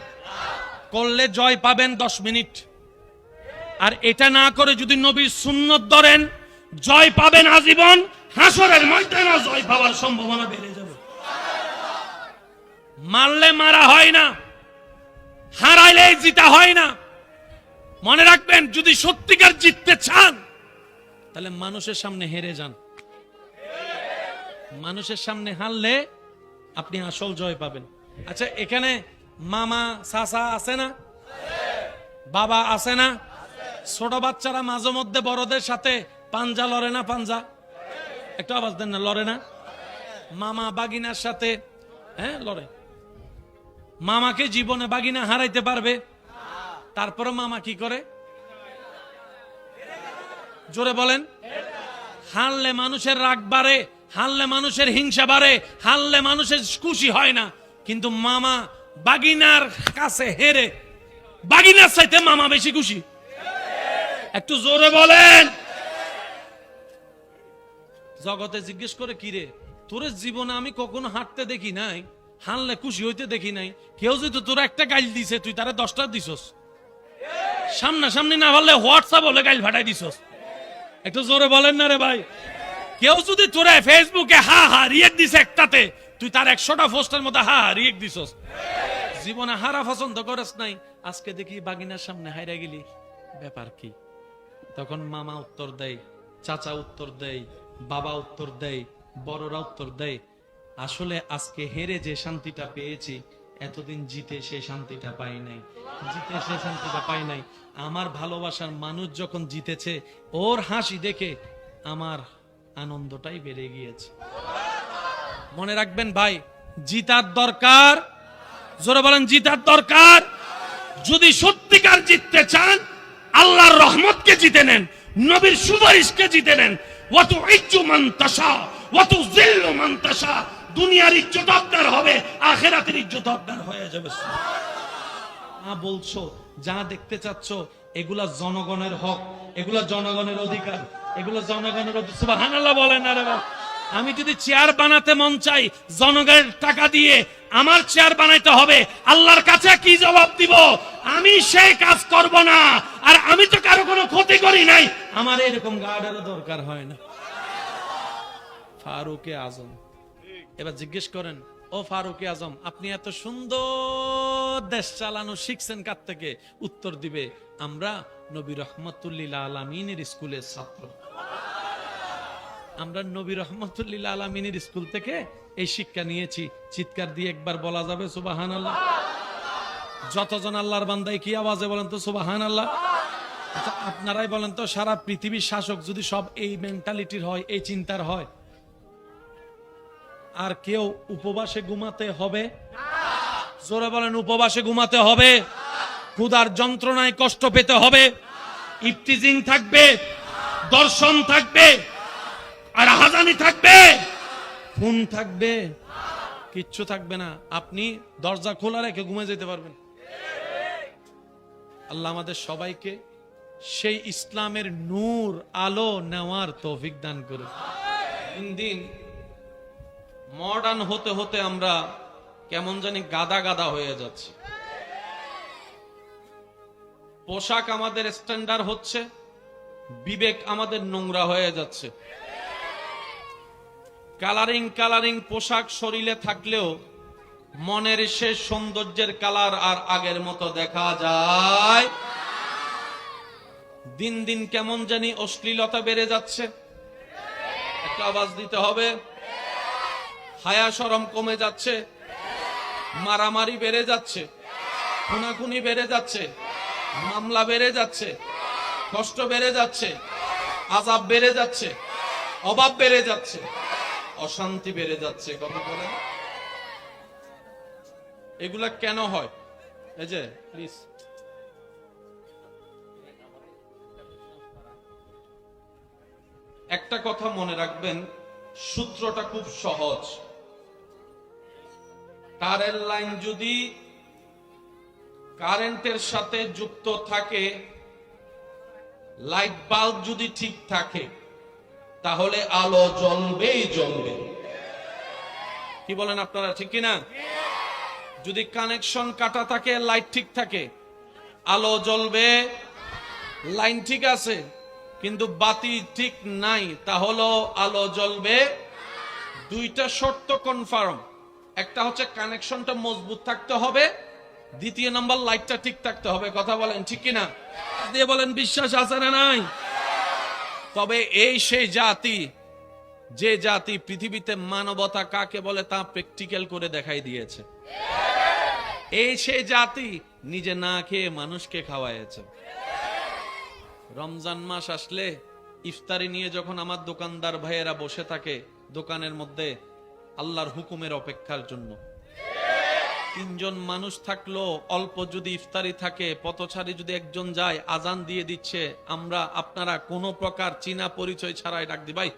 A: করলে জয় পাবেন 10 মিনিট। আর এটা না করে যদি নবীর সুন্নত ধরেন, জয় পাবেন আজীবন। হাসরের ময়দানে জয় পাওয়ার সম্ভাবনা বেড়ে যাবে। মারলে মারা হয় না, হারাইলে জিতা হয় না। মনে রাখবেন, যদি সত্যিকার জিততে চান তাহলে মানুষের সামনে হেরে যান। মানুষের সামনে হারলে আপনি আসল জয় পাবেন। আচ্ছা, এখানে মামা চাচা আছে না? বাবা আছে না? ছোট বাচ্চারা মাঝে মধ্যে বড়দের সাথে পাঞ্জা লড়ে না? পাঞ্জা একটু আওয়াজ দেন না, লড়ে না? মামা বাগিনার সাথে লড়ে। মামাকে জীবনে বাগিনা হারাইতে পারবে? তারপরে মামা কি করে? জোরে বলেন। হারলে মানুষের রাগ বাড়ে, হারলে মানুষের হিংসা বাড়ে, হারলে মানুষের খুশি হয় না। কিন্তু মামা বাগিনার কাছে হেরে বাগিনার চাইতে মামা বেশি খুশি। একটু জোরে বলেন। জগতে জিজ্ঞেস করে, কি রে তোর জীবনে আমি কখনো হাঁটতে দেখি নাই, হারলে খুশি হইতে দেখি নাই। কেউ যদি তোর একটা গাইল দিছে, তুই তারা 10টা দিছস। সামনাসামনি না পারলে হোয়াটসঅ্যাপ হলে গাইল ফাটাই দিছস। একটু জোরে বলেন না রে ভাই। কেউ যদি তোরা ফেসবুকে হা হা রিয়েক্ট দিছে একটাতে, তুই তার 100টা পোস্টের মধ্যে হা হা রিয়েক্ট দিছস। জীবনে হারা পছন্দ করিস নাই, আজকে দেখি বাগিনার সামনে হাইরা গেলি, ব্যাপার কি? তখন মামা উত্তর দেয়, চাচা উত্তর দেয়, বাবা উত্তর দেয়, বড়রা উত্তর দেয়, আসলে আজকে হেরে যে শান্তিটা পেয়েছি, এতদিন জিতে সে শান্তিটা পাই নাই। জিতে সে শান্তিটা পাই নাই। আমার ভালোবাসার মানুষ যখন জিতেছে, ওর হাসি দেখে আমার আনন্দটাই বেড়ে গিয়েছে। মনে রাখবেন ভাই, জিতার দরকার। জোরে বলেন, জিতার দরকার। যদি সত্যিকার জিততে চান, আল্লাহর রহমতকে জিতে নেন, নবীর সুপারিশকে জিতে নেন। ওয়াতু ইজ্জু মান তাশা ওয়াতু যিল্লু মান তাশা। দুনিয়ার ইজ্জত আপনার হবে, আখিরাতের ইজ্জত আপনার হয়ে যাবে। বলছো যা দেখতে চাচ্ছ, এগুলা জনগণের হক, এগুলা জনগণের অধিকার, এগুলো জনগণের অধিকার। সুবহানাল্লাহ বলেন না রে ভাই। আমি যদি চেয়ার বানাতে মন চাই, জনগণের টাকা দিয়ে আমার চেয়ার বানাইতে হবে। আল্লাহর কাছে কি জবাব দিব? আমি সেই কাজ করব না। আর আমি তো কারো কোনো ক্ষতি করি নাই, আমার এরকম গার্ডেরও দরকার হয় না। ফারুকে আজম। এবার জিজ্ঞেস করেন, ও ফারুকে আজম, আপনি এত সুন্দর দেশ চালানো শিখছেন কার থেকে? উত্তর দিবে, আমরা নবী রহমতুল্লিল আলামিনের স্কুলের ছাত্র। আমরা নবী রহমতুল্লিল আলামিনের স্কুল থেকে এই শিক্ষা নিয়েছি। চিৎকার দিয়ে একবার বলা যাবে সুবহানাল্লাহ? যতজন আল্লাহর বান্দাই কি আওয়াজে বলেন তো সুবহানাল্লাহ? আচ্ছা, আপনারাই বলেন তো, সারা পৃথিবীর শাসক যদি সব এই মেন্টালিটির হয়, এই চিন্তার হয়, আর কেউ উপবাসে ঘুমাতে হবে? জোরে বলেন, উপবাসে ঘুমাতে হবে? ক্ষুধার যন্ত্রণায় কষ্ট পেতে হবে? ইফতিজিং থাকবে, দর্শন থাকবে, আর হাজানি থাকবে, খুন থাকবে, কিচ্ছু থাকবে না। আপনি দরজা খোলা রেখে ঘুমিয়ে যেতে পারবেন। আল্লাহ আমাদের সবাইকে সেই ইসলামের নূর, আলো নেওয়ার তৌফিক দান করুন। দিন মডার্ন হতে হতে আমরা কেমন জানি গাদা গাদা হয়ে যাচ্ছি। পোশাক আমাদের স্ট্যান্ডার্ড হচ্ছে, বিবেক আমাদের নোংরা হয়ে যাচ্ছে। কালারিং কালারিং পোশাক শরীরে থাকলেও মনের সে সৌন্দর্যের কালার আর আগের মতো দেখা যায়। দিন দিন কেমন জানি অশ্লীলতা বেড়ে যাচ্ছে। একটা আওয়াজ দিতে হবে। হায়া শরম কমে যাচ্ছে, মারামারি বেড়ে যাচ্ছে, খুনাখুনি বেড়ে যাচ্ছে, মামলা বেড়ে যাচ্ছে, কষ্ট বেড়ে যাচ্ছে, আযাব বেড়ে যাচ্ছে, অভাব বেড়ে যাচ্ছে, অশান্তি বেড়ে যাচ্ছে। কথা বলেন, এগুলা কেন হয়? এই যে প্লিজ, একটা কথা মনে রাখবেন, সূত্রটা খুব সহজ। কারেন্ট লাইন যদি কারেন্টের সাথে যুক্ত থাকে, লাইট বাল্ব যদি ঠিক থাকে, তাহলে আলো জ্বলবেই জ্বলবে। কি বলেন আপনারা, ঠিক কিনা? যদি কানেকশন কাটা থাকে, লাইট ঠিক থাকে, আলো জ্বলবে, লাইন ঠিক আছে, কিন্তু বাতি ঠিক নাই, তাহলে আলো জ্বলবে। দুইটা শর্ত কনফার্ম, একটা হচ্ছে কানেকশনটা মজবুত থাকতে হবে, দ্বিতীয় নাম্বার লাইটটা ঠিক থাকতে হবে। কথা বলেন ঠিক কিনা? দিয়ে বলেন বিশ্বাস আছে না নাই? তবে এই সেই জাতি, যে জাতি পৃথিবীতে মানবতা কাকে বলে তা প্র্যাকটিক্যাল করে দেখাই দিয়েছে। এই সেই জাতি নিজে না খেয়ে মানুষকে খাওয়াইছে। রমজান মাস আসলে ইফতারি নিয়ে যখন আমার দোকানদার ভাইয়েরা বসে থাকে দোকানের মধ্যে আল্লাহর হুকুমের অপেক্ষার জন্য, তিনজন মানুষ থাকলো, অল্প যদি ইফতারি থাকে, পথচারী যদি একজন যায়, আজান দিয়ে দিচ্ছে, আমরা আপনারা কোনো প্রকার চীনা পরিচয় ছাড়াই ডাক দি ভাই।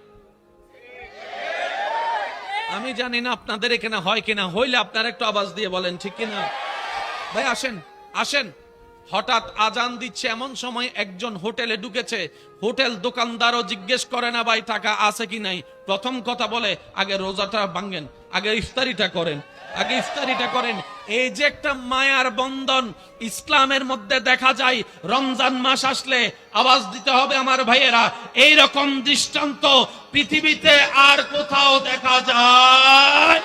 A: আমি জানি না আপনাদের এখানে হয় কিনা, হইলে আপনারা একটু আওয়াজ দিয়ে বলেন ঠিক কিনা। ভাই আসেন আসেন। হঠাৎ আজান দিচ্ছে, এমন সময় একজন হোটেলে ঢুকেছে, হোটেল দোকানদারও জিজ্ঞেস করে না ভাই টাকা আছে কি নাই, প্রথম কথা বলে আগে রোজাটা ভাঙেন, আগে ইফতারিটা করেন, আগে ইফতারিটা করেন। এই যে একটা মায়ার বন্ধন ইসলামের মধ্যে দেখা যায়, রমজান মাস আসলে আওয়াজ দিতে হবে আমার ভাইয়েরা, এই রকম দৃষ্টান্ত পৃথিবীতে আর কোথাও দেখা যায়?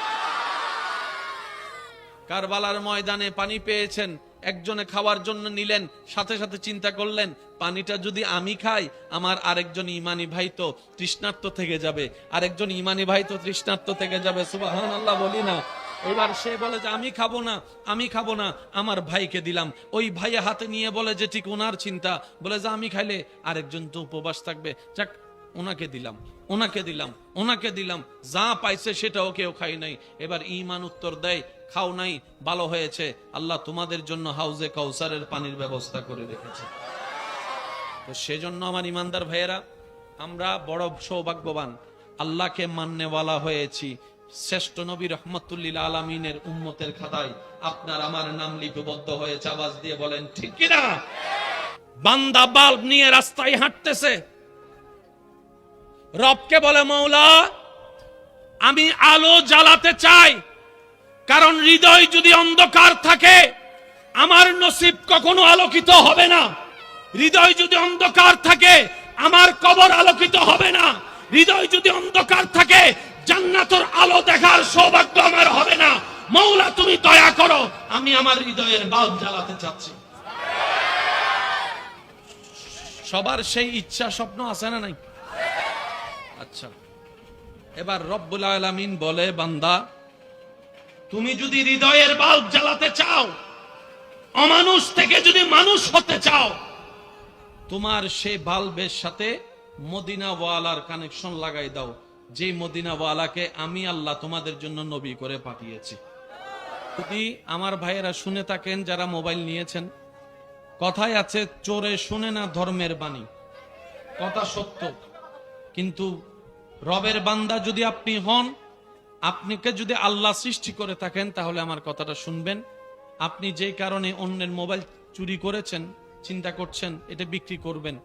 A: কারবালার ময়দানে পানি পেয়েছেন, একজনে খাওয়ার জন্য নিলেন, সাথে সাথে চিন্তা করলেন পানিটা যদি আমি খাই আমার আরেকজন ইমানি ভাই তো তৃষ্ণার্ত থেকে যাবে, আরেকজন ইমানি ভাই তো তৃষ্ণার্ত থেকে যাবে। সুবহানাল্লাহ বলি না? এবার সে বলে যে আমি খাবো না, আমি খাবো না, আমার ভাইকে দিলাম। ওই ভাইয়ে হাতে নিয়ে বলে যে ঠিক ওনার চিন্তা, বলে যে আমি খাইলে আরেকজন তো উপবাস থাকবে, যাক ওনাকে দিলাম, ওনাকে দিলাম, ওনাকে দিলাম, যা পাইছে সেটাও কেউ খাই নাই। এবার ঈমান উত্তর দেয় খাও নাই, ভালো হয়েছে, আল্লাহ তোমাদের জন্য হাউজে কাউসারের পানির ব্যবস্থা করে রেখেছে। তো সেজন্য আমার ইমানদার ভাইয়েরা, আমরা বড় সৌভাগ্যবান, আল্লাহকে মাননেওয়ালা হয়েছি। শ্রেষ্ঠ নবী রহমতুল্লিল আলামিনের উম্মতের খাতায় আপনার আমার নাম লিপিবদ্ধ হয়েছে। আওয়াজ দিয়ে বলেন ঠিক কিনা? বান্দা বাল্ব নিয়ে রাস্তায় হাঁটতেছে, রবকে বলে মৌলা আমি আলো জ্বালাতে চাই, কারণ হৃদয় যদি অন্ধকার থাকে আমার নসিব কখনো আলোকিত হবে না। হৃদয় যদি অন্ধকার থাকে আমার কবর আলোকিত হবে না। হৃদয় যদি অন্ধকার থাকে জান্নাতের আলো দেখার সৌভাগ্য আমার হবে না। মৌলা তুমি দয়া করো, আমি আমার হৃদয়ের বাল্ব জ্বালাতে চাচ্ছি। সবার সেই ইচ্ছা স্বপ্ন আছে না নাই? আচ্ছা, এবার রব্বুল আলামিন বলে বান্দা তুমি যদি হৃদয়ের বাল্ব জ্বালাতে চাও, অমানুষ থেকে যদি মানুষ হতে চাও, তোমার সেই বাল্বের সাথে মদিনাওয়ালার কানেকশন লাগাই দাও, যে মদিনাওয়ালাকে আমি আল্লাহ তোমাদের জন্য নবী করে পাঠিয়েছি। যদি আমার ভাইয়েরা শুনে থাকেন যারা মোবাইল নিয়েছেন, কথায় আছে চোরে শুনে না ধর্মের বাণী, কথা সত্য, কিন্তু রবের বান্দা যদি আপনি হন, আপনাকে যদি আল্লাহ সৃষ্টি করে থাকেন, তাহলে আমার কথাটা শুনবেন। আপনি যে কারণে অন্যের মোবাইল চুরি করেছেন, চিন্তা করছেন এটা বিক্রি করবেন,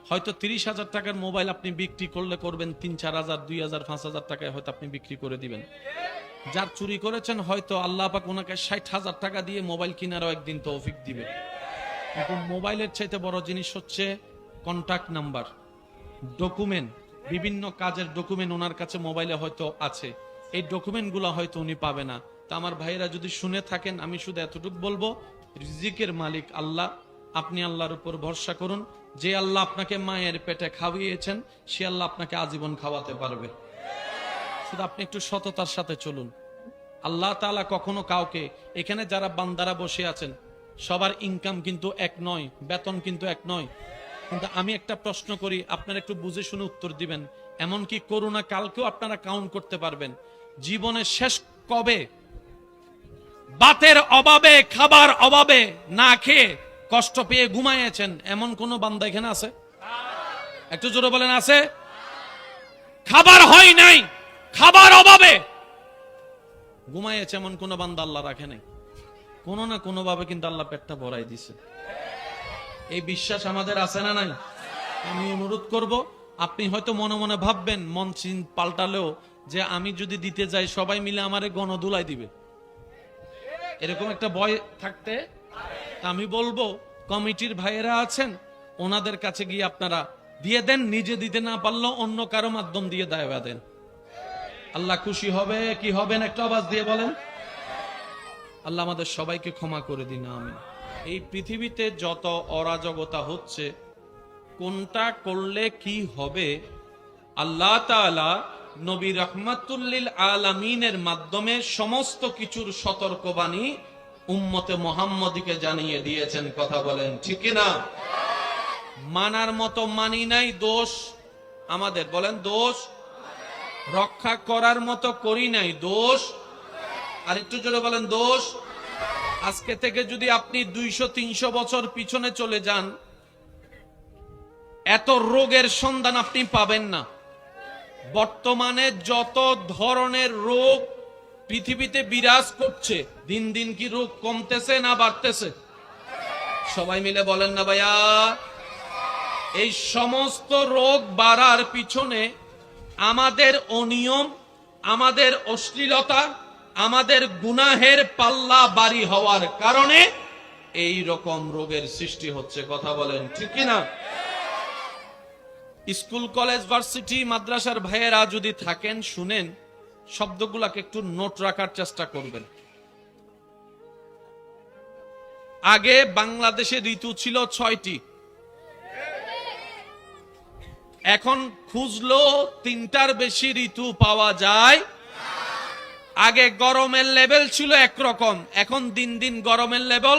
A: হয়তো 30,000 টাকার মোবাইল আপনি বিক্রি করলে করবেন 3-4,000, 2,000, 5,000 টাকায় হয়তো আপনি বিক্রি করে দিবেন। যার চুরি করেছেন হয়তো আল্লাহ পাক ওনাকে 60,000 টাকা দিয়ে মোবাইল কেনারও একদিন তৌফিক দিবে। কিন্তু মোবাইলের চাইতে বড় জিনিস হচ্ছে কন্টাক্ট নাম্বার, ডকুমেন্ট, বিভিন্ন কাজের ডকুমেন্ট ওনার কাছে মোবাইলে হয়তো আছে, এই ডকুমেন্টগুলো হয়তো উনি পাবে না। তা আমার ভাইয়েরা যদি শুনে থাকেন, আমি শুধু এতটুকু বলবো, রিজিকের মালিক আল্লাহ, আপনি আল্লাহর উপর ভরসা করুন। যে আল্লাহ আপনাকে মায়ের পেটে খাওয়িয়েছেন সে আল্লাহ আপনাকে আজীবন খাওয়াতে পারবে। শুধু আপনি একটু সততার সাথে চলুন। আল্লাহ তাআলা কখনো কাউকে, এখানে যারা বান্দারা বসে আছেন সবার ইনকাম কিন্তু এক নয়, বেতন কিন্তু এক নয়, কিন্তু আমি একটা প্রশ্ন করি, আপনারা একটু বুঝে শুনে উত্তর দিবেন। এমনকি করোনা কালকেও আপনারা কাউন্ট করতে পারবেন। জীবনের শেষ কবে বাতের অভাবে, খাবার অভাবে না খেয়ে কষ্ট পেয়ে ঘুমাইয়েছেন এমন কোন বান্দা এখানে আছে? একটু জোরে বলেন আছে? খাবার হয় নাই, খাবার অভাবে ঘুমাইয়েছে এমন কোন বান্দা আল্লাহ রাখে নাই? কোনো না কোনো ভাবে কিন্তু আল্লাহ পেটটা ভরাই দিছে। এই বিশ্বাস আমাদের আছে না নাই? আমি অনুরোধ করব, আপনি হয়তো মনে মনে ভাববেন, মন পাল্টালেও, যে আমি যদি দিতে যাই সবাই মিলে আমারে গণধুলাই দিবে। এরকম একটা ভয় থাকতে, আমি বলবো কমিটির ভাইয়েরা আছেন, ওনাদের কাছে গিয়ে আপনারা দিয়ে দেন, নিজে দিতে না পারলেও অন্য কারো মাধ্যম দিয়ে দায়বা দেন। আল্লাহ খুশি হবে কি হবেন একটা আওয়াজ দিয়ে বলেন। আল্লাহ আমাদের সবাইকে ক্ষমা করে দিন, আমিন। এই পৃথিবীতে যত অরাজকতা হচ্ছে, কোনটা করলে কি হবে, আল্লাহ তাআলা নবী রাহমাতুল লিল আলামিনের মাধ্যমে সমস্ত কিছুর সতর্কবাণী উম্মতে মুহাম্মদীকে জানিয়ে দিয়েছেন। কথা বলেন ঠিক কি না? মানার মতো মানি নাই, দোষ আমাদের। বলেন দোষ। রক্ষা করার মতো করি নাই, দোষ। আর একটু জোরে বলেন দোষ। আজকে থেকে যদি আপনি 200-300 বছর পিছনে চলে যান, এত রোগের সন্ধান আপনি পাবেন না। বর্তমানে যত ধরনের রোগ পৃথিবীতে বিরাজ করছে, দিন দিন কি রোগ কমতেছে না বাড়তেছে? সবাই মিলে বলেন না ভাইয়া। এই সমস্ত রোগ বাড়ার পিছনে আমাদের অনিয়ম, আমাদের অশ্লীলতা, আমাদের গুনাহের পাল্লা ভারী হওয়ার কারণে এই রকম রোগের সৃষ্টি হচ্ছে। কথা বলেন ঠিক কি না? স্কুল কলেজ ভার্সিটি মাদ্রাসার ভাইয়েরা যদি থাকেন, শুনেন, শব্দগুলোকে একটু নোট রাখার চেষ্টা করবেন। আগে বাংলাদেশে ঋতু ছিল 6টি, এখন খুঁজলো 3টার বেশি ঋতু পাওয়া যায়। আগে গরমের লেভেল ছিল একরকম, এখন দিন দিন গরমের লেভেল,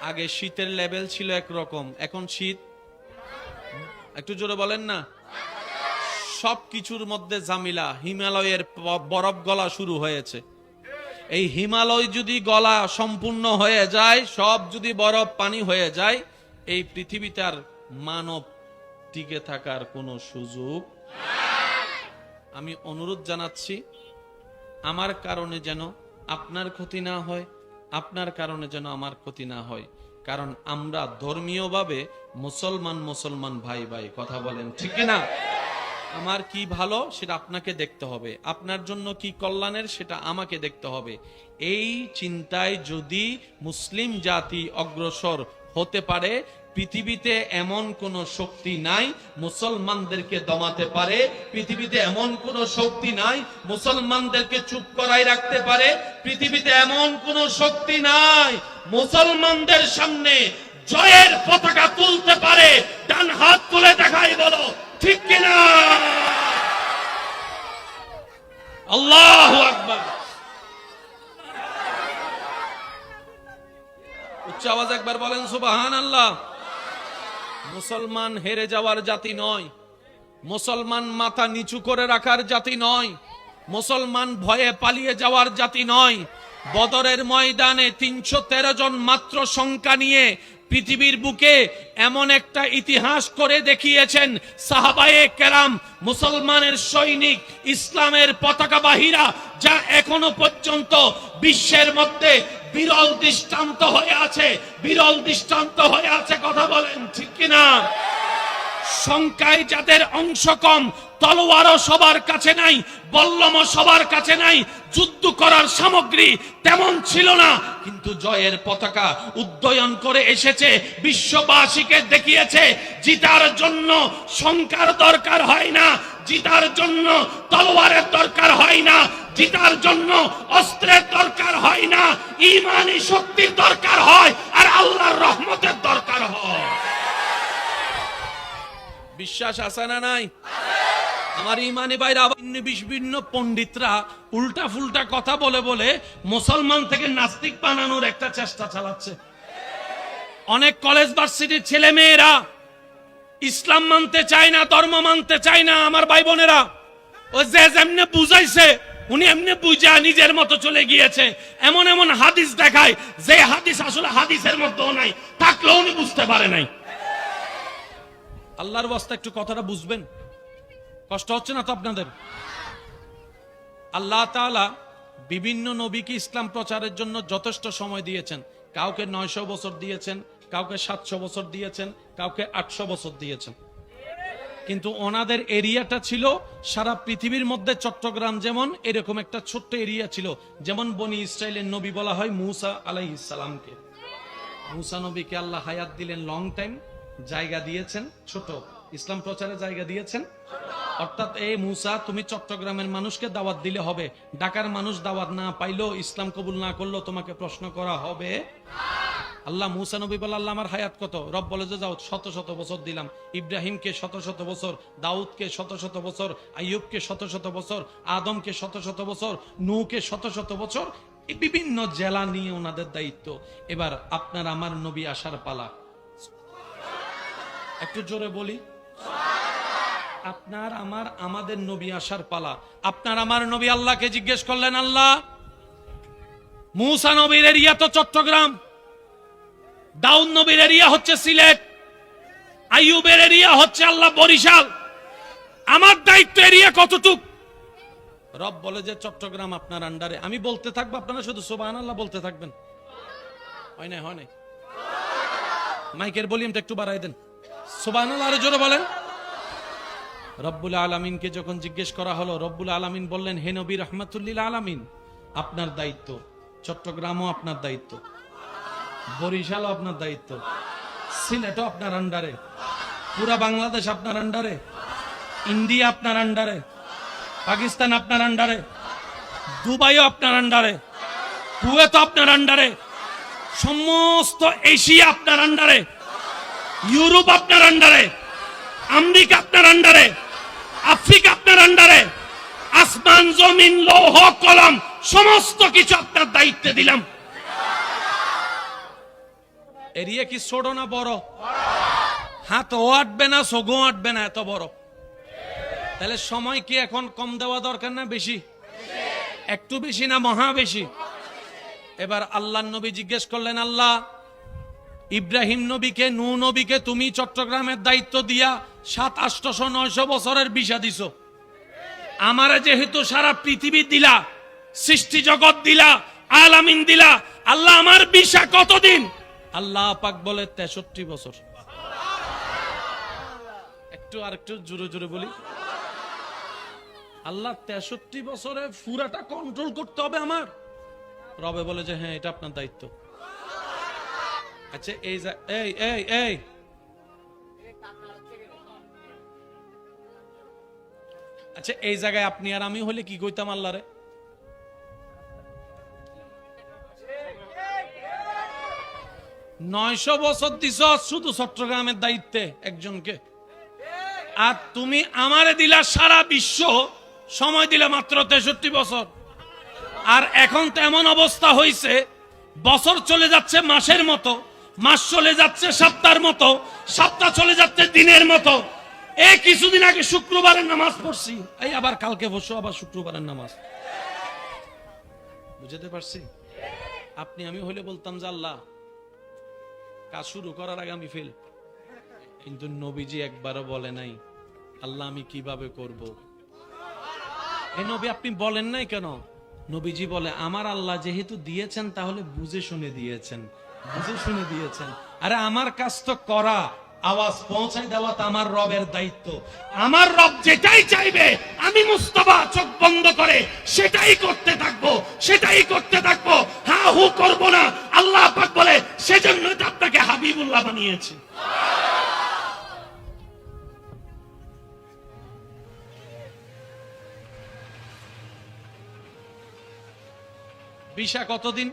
A: আগে শীতের লেভেল ছিল একরকম, এখন শীত, একটু জোরে বলেন না। সবকিছুর মধ্যে জামিলা। হিমালয়ের বরফ গলা শুরু হয়েছে। এই হিমালয় যদি গলা সম্পূর্ণ হয়ে যায়, সব যদি বরফ পানি হয়ে যায়, এই পৃথিবীতে আর মানব টিকে থাকার কোনো সুযোগ। আমি অনুরোধ জানাচ্ছি, আমার কারণে যেন আপনার ক্ষতি না হয়, আপনার কারণে যেন আমার ক্ষতি না হয়, কারণ আমরা ধর্মীয়ভাবে মুসলমান ভাই ভাই। কথা বলেন ঠিক না? আমার কি ভালো সেটা আপনাকে দেখতে হবে, আপনার জন্য কি কল্যাণের সেটা আমাকে দেখতে হবে। এই চিন্তায় যদি মুসলিম জাতি অগ্রসর হতে পারে, পৃথিবীতে এমন কোন শক্তি নাই মুসলমানদেরকে দমাতে পারে, পৃথিবীতে এমন কোন শক্তি নাই মুসলমানদেরকে চুপ করাই রাখতে পারে, পৃথিবীতে এমন কোন শক্তি নাই মুসলমানদের সামনে জয়ের পতাকা তুলতে পারে। ডান হাত তুলে দেখাই বলো ঠিক কিনা? আল্লাহু আকবার। উচ্চ আওয়াজ একবার বলেন সুবহানাল্লাহ। মুসলমান হেরে যাওয়ার জাতি নয়, মুসলমান মাথা নিচু করে রাখার জাতি নয়, মুসলমান ভয়ে পালিয়ে যাওয়ার জাতি নয়। বদরের ময়দানে 313 জন মাত্র সংখ্যা নিয়ে পৃথিবীর বুকে এমন একটা ইতিহাস করে দেখিয়েছেন সাহাবায়ে কেরাম, মুসলমানের সৈনিক, ইসলামের পতাকাবাহীরা, যা এখনো পর্যন্ত বিশ্বের মধ্যে বিরল দৃষ্টান্ত হয়ে আছে, বিরল দৃষ্টান্ত হয়ে আছে। কথা বলেন ঠিক কিনা? সংখ্যায় যাদের অংশ কম, তলোয়ারও সবার কাছে নাই, বল্লমও সবার কাছে নাই, যুদ্ধ করার সামগ্রী তেমন ছিল না, কিন্তু জয়ের পতাকা উড্ডয়ন করে এসেছে, বিশ্ববাসীকে দেখিয়েছে জিতার জন্য সংখ্যার দরকার হয় না, জিতার জন্য তলোয়ারের দরকার হয় না, জিতার জন্য অস্ত্রের দরকার হয় না, ঈমানি শক্তির দরকার হয় আর আল্লাহর রহমতের দরকার হয়। বিশ্বাস আছে না নাই? আমার ইমানি ভাইরা, ভিন্ন পণ্ডিতরা উল্টা ফুলটা কথা বলে বলে মুসলমান থেকে নাস্তিক বানানোর একটা চেষ্টা চালাচ্ছে। অনেক কলেজ ভার্সিটির ছেলে মেয়েরা ইসলাম মানতে চায় না, ধর্ম মানতে চায় না। আমার ভাই বোনেরা, ও যে যেমনে বুঝাইছে উনি এমনি বুঝা নিজের মতো চলে গিয়েছে। এমন এমন হাদিস দেখায় যে হাদিস আসলে হাদিসের মধ্যেও নাই, থাকলেও উনি বুঝতে পারে নাই। আল্লাহর ওয়াস্তে একটু কথাটা বুঝবেন। কষ্ট হচ্ছে না তো আপনাদের? আল্লাহ তাআলা বিভিন্ন নবীকে ইসলাম প্রচারের জন্য যথেষ্ট সময় দিয়েছেন। কাউকে 900 বছর দিয়েছেন, কাউকে 700 বছর দিয়েছেন, কাউকে 800 বছর দিয়েছেন। কিন্তু ওনাদের এরিয়াটা ছিল সারা পৃথিবীর মধ্যে চট্টগ্রাম যেমন এরকম একটা ছোট্ট এরিয়া ছিল। যেমন বনি ইসরাইলের নবী বলা হয় মূসা আলাইহিস সালামকে। মূসা নবীকে আল্লাহ হায়াত দিলেন, লং টাইম, জায়গা দিয়েছেন ছোট, ইসলাম প্রচারে জায়গা দিয়েছেন। অর্থাৎ এই মূসা, তুমি চট্টগ্রামের মানুষকে দাওয়াত দিলে হবে, ঢাকার মানুষ দাওয়াত না পাইলো, ইসলাম কবুল না করলো, তোমাকে প্রশ্ন করা হবে। আল্লাহ মূসা নবী বলে, আল্লাহ আমার হায়াত কত? রব বলে যে যাও, শত শত বছর দিলাম। ইব্রাহিমকে শত শত বছর, দাউদকে শত শত বছর, আইয়ুবকে শত শত বছর, আদমকে শত শত বছর, নূহকে শত শত বছর। এই বিভিন্ন জেলা নিয়ে ওনাদের দায়িত্ব। এবার আপনার আমার নবী আসার পালা। একটু জোরে বলি, আপনার আমার আমাদের নবী আসার পালা। আপনার আমার নবী আল্লাহকে জিজ্ঞেস করলেন, আল্লাহ মূসা নবীর এরিয়া তো চট্টগ্রাম, দাউদ নবীর এরিয়া হচ্ছে সিলেট, আইয়ুবের এরিয়া হচ্ছে আল্লাহ বরিশাল, আমার দায়িত্ব এরিয়া কতটুক? রব বলে যে চট্টগ্রাম আপনার আন্ডারে। আমি বলতে থাকবো, আপনারা শুধু সুবহানাল্লাহ বলতে থাকবেন। হয় নাই, হয় নাই? মাইকের ভলিউমটা একটু বাড়াই দেন। সুবহানাল্লাহ আরো জোরে বলেন। রব্বুল আলামিনকে যখন জিজ্ঞেস করা হলো, রব্বুল আলামিন বললেন, হে নবী রাহমাতুল্লিল আলামিন, আপনার দায়িত্ব, চট্টগ্রামও আপনার দায়িত্ব, বরিশালও আপনার দায়িত্ব, সিলেটও আপনার আন্ডারে, পুরা বাংলাদেশ আপনার আন্ডারে, ইন্ডিয়া আপনার আন্ডারে, পাকিস্তান আপনার আন্ডারে, দুবাইও আপনার আন্ডারে, কুয়েত আপনার আন্ডারে, সমস্ত এশিয়া আপনার আন্ডারে, ইউরোপ আপনার আন্ডারে, আমেরিকা আপনার আন্ডারে, আফ্রিকা আপনার আন্ডারে, আসমান জমিন লৌহ কলম সমস্ত কিছু আপনার দায়িত্বে দিলাম। এরিয়া কি ছোট না বড়? হাত ও আটবে না, সগো আটবে না, এত বড়। তাহলে সময় কি এখন কম দেওয়া দরকার না বেশি? একটু বেশি না মহা বেশি? এবার আল্লাহ নবী জিজ্ঞেস করলেন, আল্লাহ ইব্রাহিম নবীকে, নূহ নবীকে তুমি চট্টগ্রামের দায়িত্ব দিয়া 700-800-900 বছরের ভিসা দিছো, আমারে যেহেতু সারা পৃথিবী দিলা, সৃষ্টি জগৎ দিলা, আলামিন দিলা, আল্লাহ আমার ভিসা কতদিন? আল্লাহ পাক বলে 63 বছর। একটু আর একটু জোরে জোরে বলি, আল্লাহ 63 বছরে পুরাটা কন্ট্রোল করতে হবে আমার। রবে বলে যে হ্যাঁ, এটা আপনার দায়িত্ব। আচ্ছা এই আচ্ছা এই জায়গায় আপনি আর আমি হলে কি কইতাম আল্লাহরে? 900 বছর দিছ শুধু চট্টগ্রামের দায়িত্বে একজনকে, আর তুমি আমারে দিলা সারা বিশ্ব, সময় দিলা মাত্র 63 বছর। আর এখন তো এমন অবস্থা হয়েছে, বছর চলে যাচ্ছে মাসের মতো, মাস চলে যাচ্ছে সপ্তাহের মতো, সপ্তাহ চলে যাচ্ছে দিনের মতো। এই কিছুদিন আগে শুক্রবারের নামাজ পড়ছি, এই আবার কালকে বসো আবার শুক্রবারের নামাজ। বুঝতে পারছি? আপনি আমি হলে বলতাম যে আল্লাহ কাজ শুরু করার আগে আমি ফেল। কিন্তু নবীজি একবারও বলে নাই আল্লাহ আমি কিভাবে করব। এই নবী আপনি বলেন নাই কেন? নবীজি বলে আমার আল্লাহ যেহেতু দিয়েছেন তাহলে বুঝে শুনে দিয়েছেন, বুঝে শুনে দিয়েছেন। আরে আমার কাজ তো করা, আওয়াজ পৌঁছাই দেওয়া তো আমার রবের দায়িত্ব। আমার রব যেটাই চাইবে আমি মুস্তাফা চোখ বন্ধ করে সেটাই করতে থাকবো, সেটাই করতে থাকবো, হা হু করব না। আল্লাহ পাক বলে সেজন্য তো আপনাকে হাবিবুল্লাহ বানিয়েছি। ভিসা কতদিন?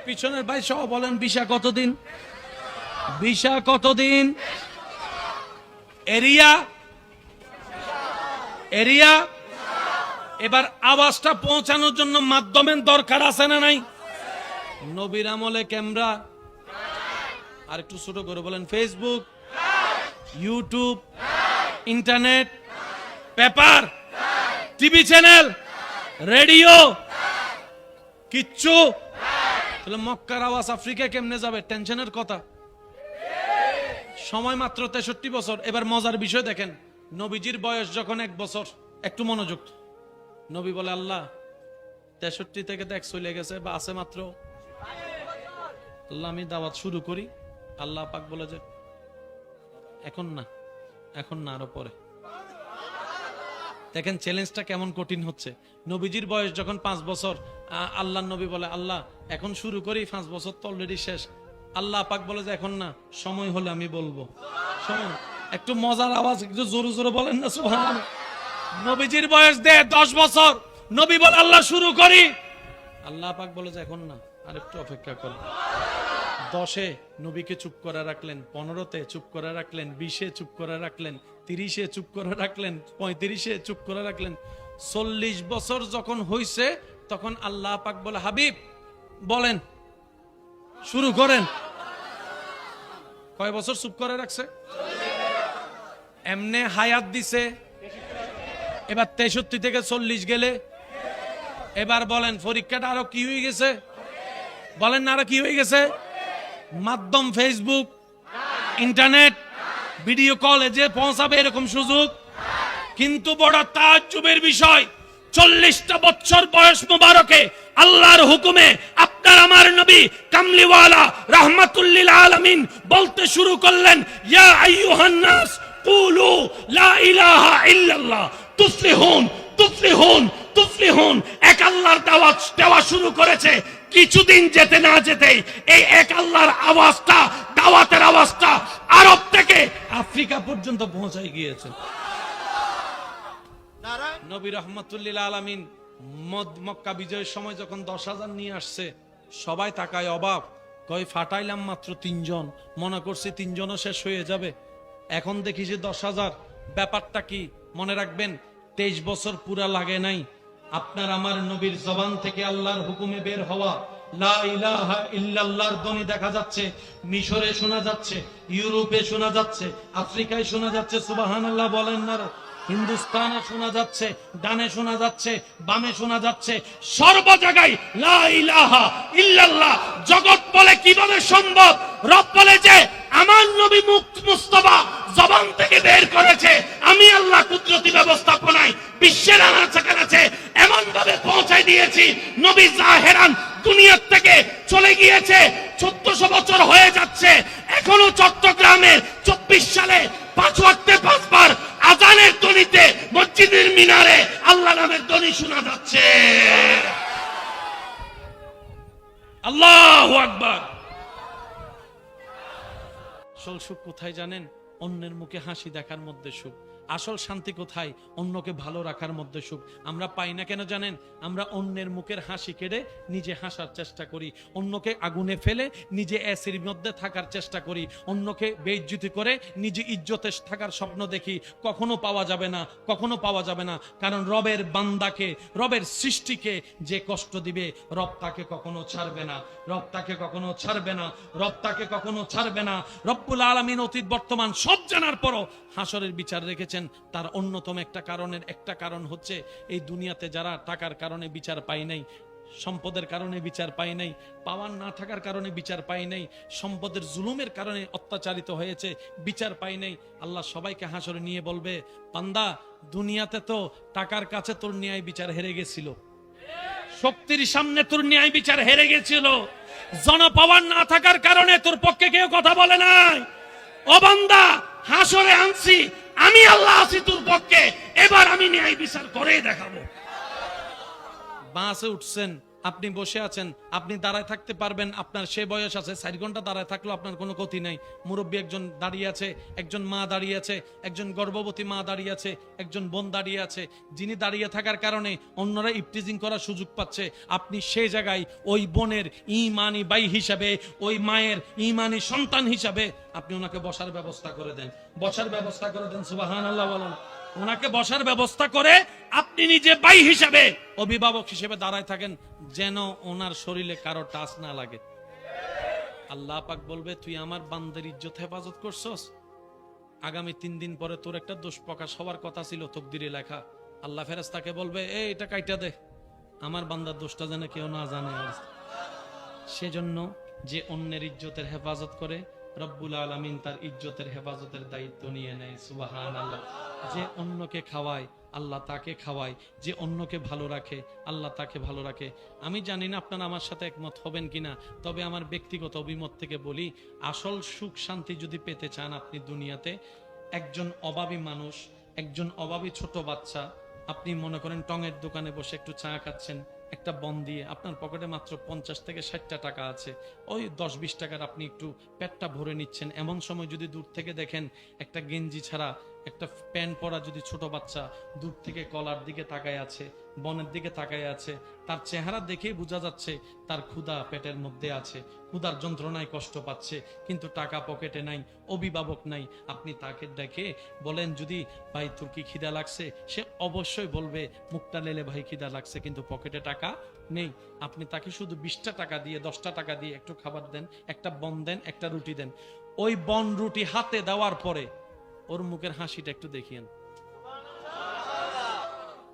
A: পিছনের ভাই সহ বলেন ভিসা কতদিন? ভিসা কতদিন? Area area. এবার আওয়াজটা পৌঁছানোর জন্য মাধ্যমের দরকার আছে না নাই? নবীর আমলে ক্যামেরা, আর একটু ছোট করে বলেন Facebook, YouTube, internet, paper, TV channel, radio, কিচ্ছু। তাহলে মক্কার আওয়াজ আফ্রিকা কেমনে যাবে? টেনশনের কথা। সময় মাত্র 63 বছর। এবার মজার বিষয় দেখেন, নবীজির বয়স যখন 1 বছর, একটু মনোযোগ। নবী বলে আল্লাহ 63 থেকে দেখ চলে গেছে বা আছে মাত্র, আল্লাহ আমি দাওয়াত শুরু করি। আল্লাহ পাক বলে যে এখন না, এখন না, আরো পরে। দেখেন চ্যালেঞ্জটা কেমন কঠিন হচ্ছে। নবীজির বয়স যখন 5 বছর, আল্লাহ নবী বলে আল্লাহ এখন শুরু করি, 5 বছর তো অলরেডি শেষ। আল্লাহ পাক বলে যে এখন না, সময় হলে আমি বলবো। সময়, একটু মজার আওয়াজ একটু জোরে জোরে বলেন না সুবহানাল্লাহ। নবীজির বয়স 10 বছর, নবী বলে আল্লাহ শুরু করি, আল্লাহ পাক বলে যে এখন না, আর একটু অপেক্ষা করো। 10-এ নবীকে চুপ করে রাখলেন, 15-তে চুপ করে রাখলেন, 20-এ চুপ করে রাখলেন, 30-এ চুপ করে রাখলেন, 35-এ চুপ করে রাখলেন। 40 বছর যখন হইছে তখন আল্লাহ পাক বলে হাবিব বলেন, শুরু করেন। কয় বছর চুপ করে রাখছে? এমনে হায়াত দিছে। এবার 63 থেকে 40 গেলে এবার বলেন পরীক্ষাটা আরো কি হয়ে গেছে? বলেন না, আরো কি হয়ে গেছে? মাধ্যম ফেসবুক, ইন্টারনেট, ভিডিও কলে যে পৌঁছাবে এরকম সুযোগ। কিন্তু বড় তাজ্জুবের বিষয়, 40টা বছর বয়স মুবারকে আল্লাহর হুকুমে আপনার আমার নবী কামলিওয়ালা রাহমাতুল লিল আলামিন বলতে শুরু করলেন, ইয়া আইয়ুহান নাস কুলু লা ইলাহা ইল্লাল্লাহ তুফলিহুন তুফলিহুন তুফলিহুন। এক আল্লাহর দাওয়াত দেওয়া শুরু করেছে। কিছুদিন যেতে না যেতেই এই এক আল্লাহর আওয়াজটা, দাওয়াতের আওয়াজটা আরব থেকে আফ্রিকা পর্যন্ত পৌঁছায় গিয়েছে। নবী রাহমাতুল লিল আলামিন মক্কা বিজয়ের সময় যখন 10,000 নিয়ে আসছে, সবাই তাকায় অবাক, কই ফাটাইলাম মাত্র 3 জন, মনে করছি 3 জনও শেষ হয়ে যাবে, এখন দেখি যে 10,000। ব্যাপারটা কি মনে রাখবেন, 23 বছর পুরা লাগে নাই আপনার আমার নবীর জবান থেকে আল্লাহর হুকুমে বের হওয়া লা ইলাহা ইল্লাল্লাহর ধ্বনি দেখা যাচ্ছে। মিশরে শোনা যাচ্ছে, ইউরোপে শোনা যাচ্ছে, আফ্রিকায় শোনা যাচ্ছে, সুবহানাল্লাহ বলেন না? হিন্দুস্তানে শোনা যাচ্ছে, ডানে শোনা যাচ্ছে, বামে শোনা যাচ্ছে, সর্ব জায়গায় লা ইলাহা ইল্লাল্লাহ। জগৎ বলে কিভাবে সম্ভব? রব বলে যে আমার নবী মুস্তাফা জবান থেকে বের করেছে, আমি আল্লাহ কুদরতি ব্যবস্থাপনায় বিশ্বের আনাচে কানাচে এমন ভাবে পৌঁছায় দিয়েছি, নবী জাহেরান দুনিয়ার থেকে চলে গিয়েছে, 1400 বছর হয়ে যাচ্ছে, এখনো চট্টগ্রামের 24 সালে 5 ওয়াক্তে 5 বার আজানের ধ্বনিতে মসজিদের মিনারে আল্লাহ নামের ধ্বনি শোনা যাচ্ছে। আল্লাহু আকবার। আসল সুখ কোথায় জানেন? অন্যের মুখে হাসি দেখার মধ্যে সুখ। আসল শান্তি কোথায়? অন্যকে ভালো রাখার মধ্যে সুখ। আমরা পাই না কেন জানেন? আমরা অন্যের মুখের হাসি কেড়ে নিজে হাসার চেষ্টা করি, অন্যকে আগুনে ফেলে নিজে অ্যাসির মধ্যে থাকার চেষ্টা করি, অন্যকে বেইজ্জতি করে নিজে ইজ্জতে থাকার স্বপ্ন দেখি। কখনো পাওয়া যাবে না, কখনো পাওয়া যাবে না। কারণ রবের বান্দাকে, রবের সৃষ্টিকে যে কষ্ট দিবে, রব তাকে কখনো ছাড়বে না, রব তাকে কখনো ছাড়বে না, রব তাকে কখনো ছাড়বে না। রব্বুল আলামিন অতীত বর্তমান সব জানার পরও হাসরের বিচার রেখেছেন। তার অন্যতম একটা কারণ হচ্ছে এই দুনিয়াতে যারা টাকার কারণে বিচার পায় নাই, সম্পদের কারণে বিচার পায় নাই, পাওয়ার না থাকার কারণে বিচার পায় নাই, সম্পদের জুলুমের কারণে অত্যাচারিত হয়েছে, বিচার পায় নাই, আল্লাহ সবাইকে হাসরে নিয়ে বলবে, বান্দা দুনিয়াতে তো টাকার কাছে তোর ন্যায় বিচার হেরে গেছিল, শক্তির সামনে তোর ন্যায় বিচার হেরে গেছিল, জনপাওয়ার না থাকার কারণে তোর পক্ষে কেউ কথা বলে নাই। ও বান্দা, হাসরে আনছি আমি আল্লাহ, আছি তোর পক্ষে, এবার আমি ন্যায় বিচার করে দেখাবো। বাসে উঠছেন, আপনি বসে আছেন, আপনি দাঁড়ায় থাকতে পারবেন, আপনার সে বয়স আছে, 4 ঘন্টা দাঁড়ায় থাকলেও আপনার কোনো ক্ষতি নাই। মুরব্বী একজন দাঁড়িয়ে আছে, একজন মা দাঁড়িয়ে আছে, একজন গর্ভবতী মা দাঁড়িয়ে আছে, একজন বোন দাঁড়িয়ে আছে, যিনি দাঁড়িয়ে থাকার কারণে অন্যরা ইফটিজিং করার সুযোগ পাচ্ছে। আপনি সেই জায়গায় ওই বোনের ঈমানি ভাই হিসাবে, ওই মায়ের ঈমানি সন্তান হিসাবে আপনি ওনাকে বসার ব্যবস্থা করে দেন, বসার ব্যবস্থা করে দেন। সুবহানাল্লাহ বলেন। ওনাকে বসার ব্যবস্থা করে আপনি নিজে ভাই হিসাবে, অভিভাবক হিসেবে দাঁড়ায় থাকেন, যেন ওনার শরীরে কারো টাচ না লাগে। আল্লাহ পাক বলবে, তুই আমার বান্দার ইজ্জত হেফাজত করছস, আগামী 3 দিন পরে তোর একটা দোষ প্রকাশ হওয়ার কথা ছিল, তকদিরে লেখা। আল্লাহ ফেরেশতাকে বলবে, এটা কাইটা দে, আমার বান্দার দোষটা যেন কেউ না জানে। সেজন্য যে অন্যের ইজ্জতের হেফাজত করে, রব্বুল আলামিন তার ইজ্জতের হেফাজতের দায়িত্ব নিয়ে নেয়। সুবহানাল্লাহ। যে অন্যকে খাওয়ায়, আল্লাহ তাকে খাওয়ায়, যে অন্যকে ভালো রাখে, আল্লাহ তাকে ভালো রাখে। আমি জানি না আপনারা আমার সাথে একমত হবেন কিনা, তবে আমার ব্যক্তিগত অভিমত থেকে বলি, আসল সুখ শান্তি যদি পেতে চান আপনি দুনিয়াতে, একজন অভাবী মানুষ, একজন অভাবী ছোট বাচ্চা, আপনি মনে করেন টঙের দোকানে বসে একটু চা খাচ্ছেন, একটা বন দিয়ে আপনার পকেটে মাত্র 50 থেকে 60টা টাকা আছে, ওই 10-20 টাকার আপনি একটু পেটটা ভরে নিচ্ছেন। এমন সময় যদি দূর থেকে দেখেন একটা গেঞ্জি ছাড়া একটা প্যান্ট পরা যদি ছোট বাচ্চা দূর থেকে কলার দিকে তাকায় আছে, বনের দিকে তাকায় আছে, তার চেহারা দেখেই বোঝা যাচ্ছে তার ক্ষুধা পেটের মধ্যে আছে, ক্ষুধার যন্ত্রণায় কষ্ট পাচ্ছে, কিন্তু টাকা পকেটে নাই, অভিভাবক নাই। আপনি তাকে দেখে বলেন যদি ভাই তোর কি খিদা লাগছে, সে অবশ্যই বলবে মুখটা লেলে ভাই খিদা লাগছে, কিন্তু পকেটে টাকা নেই। আপনি তাকে শুধু 20টা টাকা দিয়ে 10টা টাকা দিয়ে একটু খাবার দেন, একটা বন দেন, একটা রুটি দেন। ওই বন রুটি হাতে দেওয়ার পরে ওর মুখের হাসিটা একটু দেখিয়েন,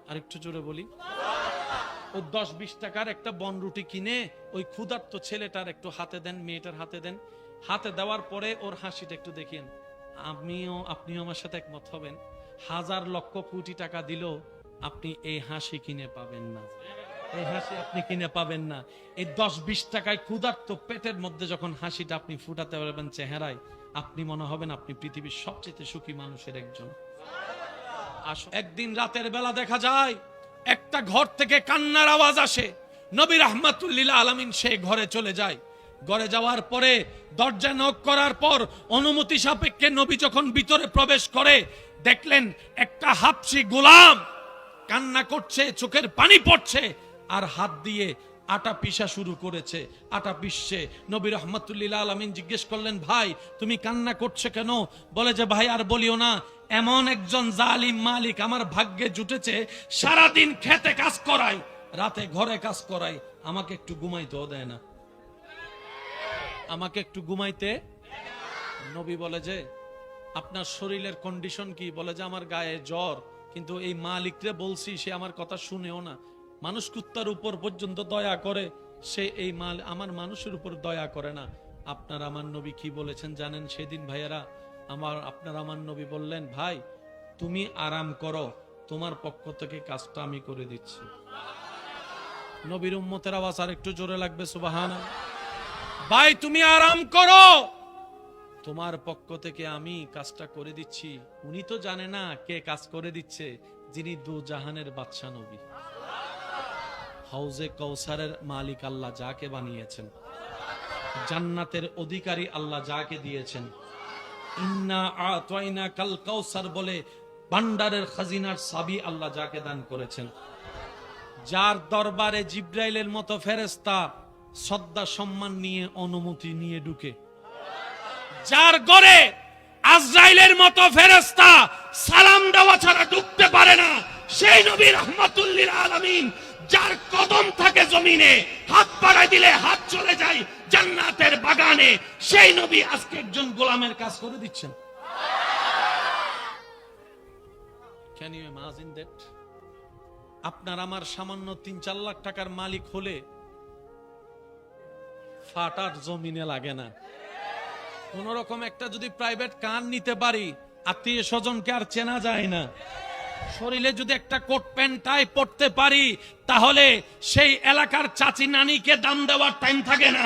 A: আর একটু জোরে বলি। ও 10-20 টাকার একটা বন রুটি কিনে ওই ক্ষুধার্ত ছেলেটার একটু হাতে দেন, মেয়েটার হাতে দেন। হাতে দেওয়ার পরে ওর হাসিটা একটু দেখিয়েন। আপনিও আমার সাথে একমত হবেন, 1000 লক্ষ কোটি টাকা দিলেও আপনি এই হাসি কিনে পাবেন না, এই হাসি আপনি কিনে পাবেন না। এই 10-20 টাকায় ক্ষুধার্ত পেটের মধ্যে যখন হাসিটা আপনি ফুটাতে পারবেন চেহারায়, আপনি মনে হবেন আপনি পৃথিবীর সবচেয়ে সুখী মানুষের একজন। একদিন রাতের বেলা দেখা যায় একটা ঘর থেকে কান্নার আওয়াজ আসে। নবী রাহমাতুল্লিল আলামিন সেই ঘরে চলে যায়। ঘরে যাওয়ার পরে দরজা নক করার পর অনুমতি সাপেক্ষে নবী যখন ভিতরে প্রবেশ করে, দেখলেন একটা হাবশী গোলাম কান্না করছে, চোখের পানি পড়ছে, আর হাত দিয়ে আটা পিষা শুরু করেছে, আটা পিষছে। নবী রাহমাতুল্লিল আলামিন জিজ্ঞেস করলেন, ভাই তুমি কান্না করছো কেন? বলে যে ভাই আর বলিও না, এমন একজন জালিম মালিক আমার ভাগ্যে জুটেছে, সারাদিন খেতে কাজ করায়, রাতে ঘরে কাজ করায়, আমাকে একটু ঘুমাইতেও দেয় না, আমাকে একটু ঘুমাইতে। নবী বলে যে আপনার শরীরের কন্ডিশন কি? বলে যে আমার গায়ে জ্বর, কিন্তু এই মালিকরে বলছি, সে আমার কথা শুনেও না। মানুষ কুত্তার উপর পর্যন্ত দয়া করে, সে এই আমার মানুষের উপর দয়া করে না। আপনার আমার নবী কি বলেছেন জানেন সেদিন ভাইয়েরা? আপনার আমার নবী বললেন, ভাই তুমি আরাম করো, তোমার পক্ষ থেকে কাজটা আমি করে দিচ্ছি। নবীর উম্মতের আওয়াজ আর একটু জোরে লাগবে, সুবহানাল্লাহ। ভাই তুমি আরাম করো, তোমার পক্ষ থেকে আমি কাজটা করে দিচ্ছি। উনি তো জানে না কে কাজ করে দিচ্ছে, যিনি দু জাহানের বাদশা নবী, হাউজে কৌসারের মালিক আল্লাহ যাকে বানিয়েছেন, জান্নাতের অধিকারী আল্লাহ যাকে দিয়েছেন, ইন্না আতাইনা কাল কাউসার বলে ভান্ডারের খাজিনার চাবি আল্লাহ যাকে দান করেছেন, যার দরবারে জিব্রাইলের মতো ফেরেশতা শ্রদ্ধা সম্মান নিয়ে অনুমতি নিয়ে ঢুকে, যার ঘরে আজরাইলের মতো ফেরেশতা সালাম দেওয়া ছাড়া ঢুকতে পারে না, সেই নবী রাহমাতুল্লিল আলামিন যার কদম থাকে জমিনে, হাত বাড়ায় দিলে হাত চলে যায় জান্নাতের বাগানে, সেই নবী আজকে একজন গোলামের কাজ করে দিচ্ছেন। Can you imagine that? আপনার আমার সামান্য 3-4 লাখ টাকার মালিক হলে ফাটার জমিনে লাগে না। কোন রকম একটা যদি প্রাইভেট কার নিতে পারি, আত্মীয় স্বজনকে আর চেনা যায় না। শরীরে যদি একটা কোট প্যান্ট টাই পড়তে পারি, তাহলে সেই এলাকার চাচি নানিকে দাম দেওয়ার টাইম থাকে না।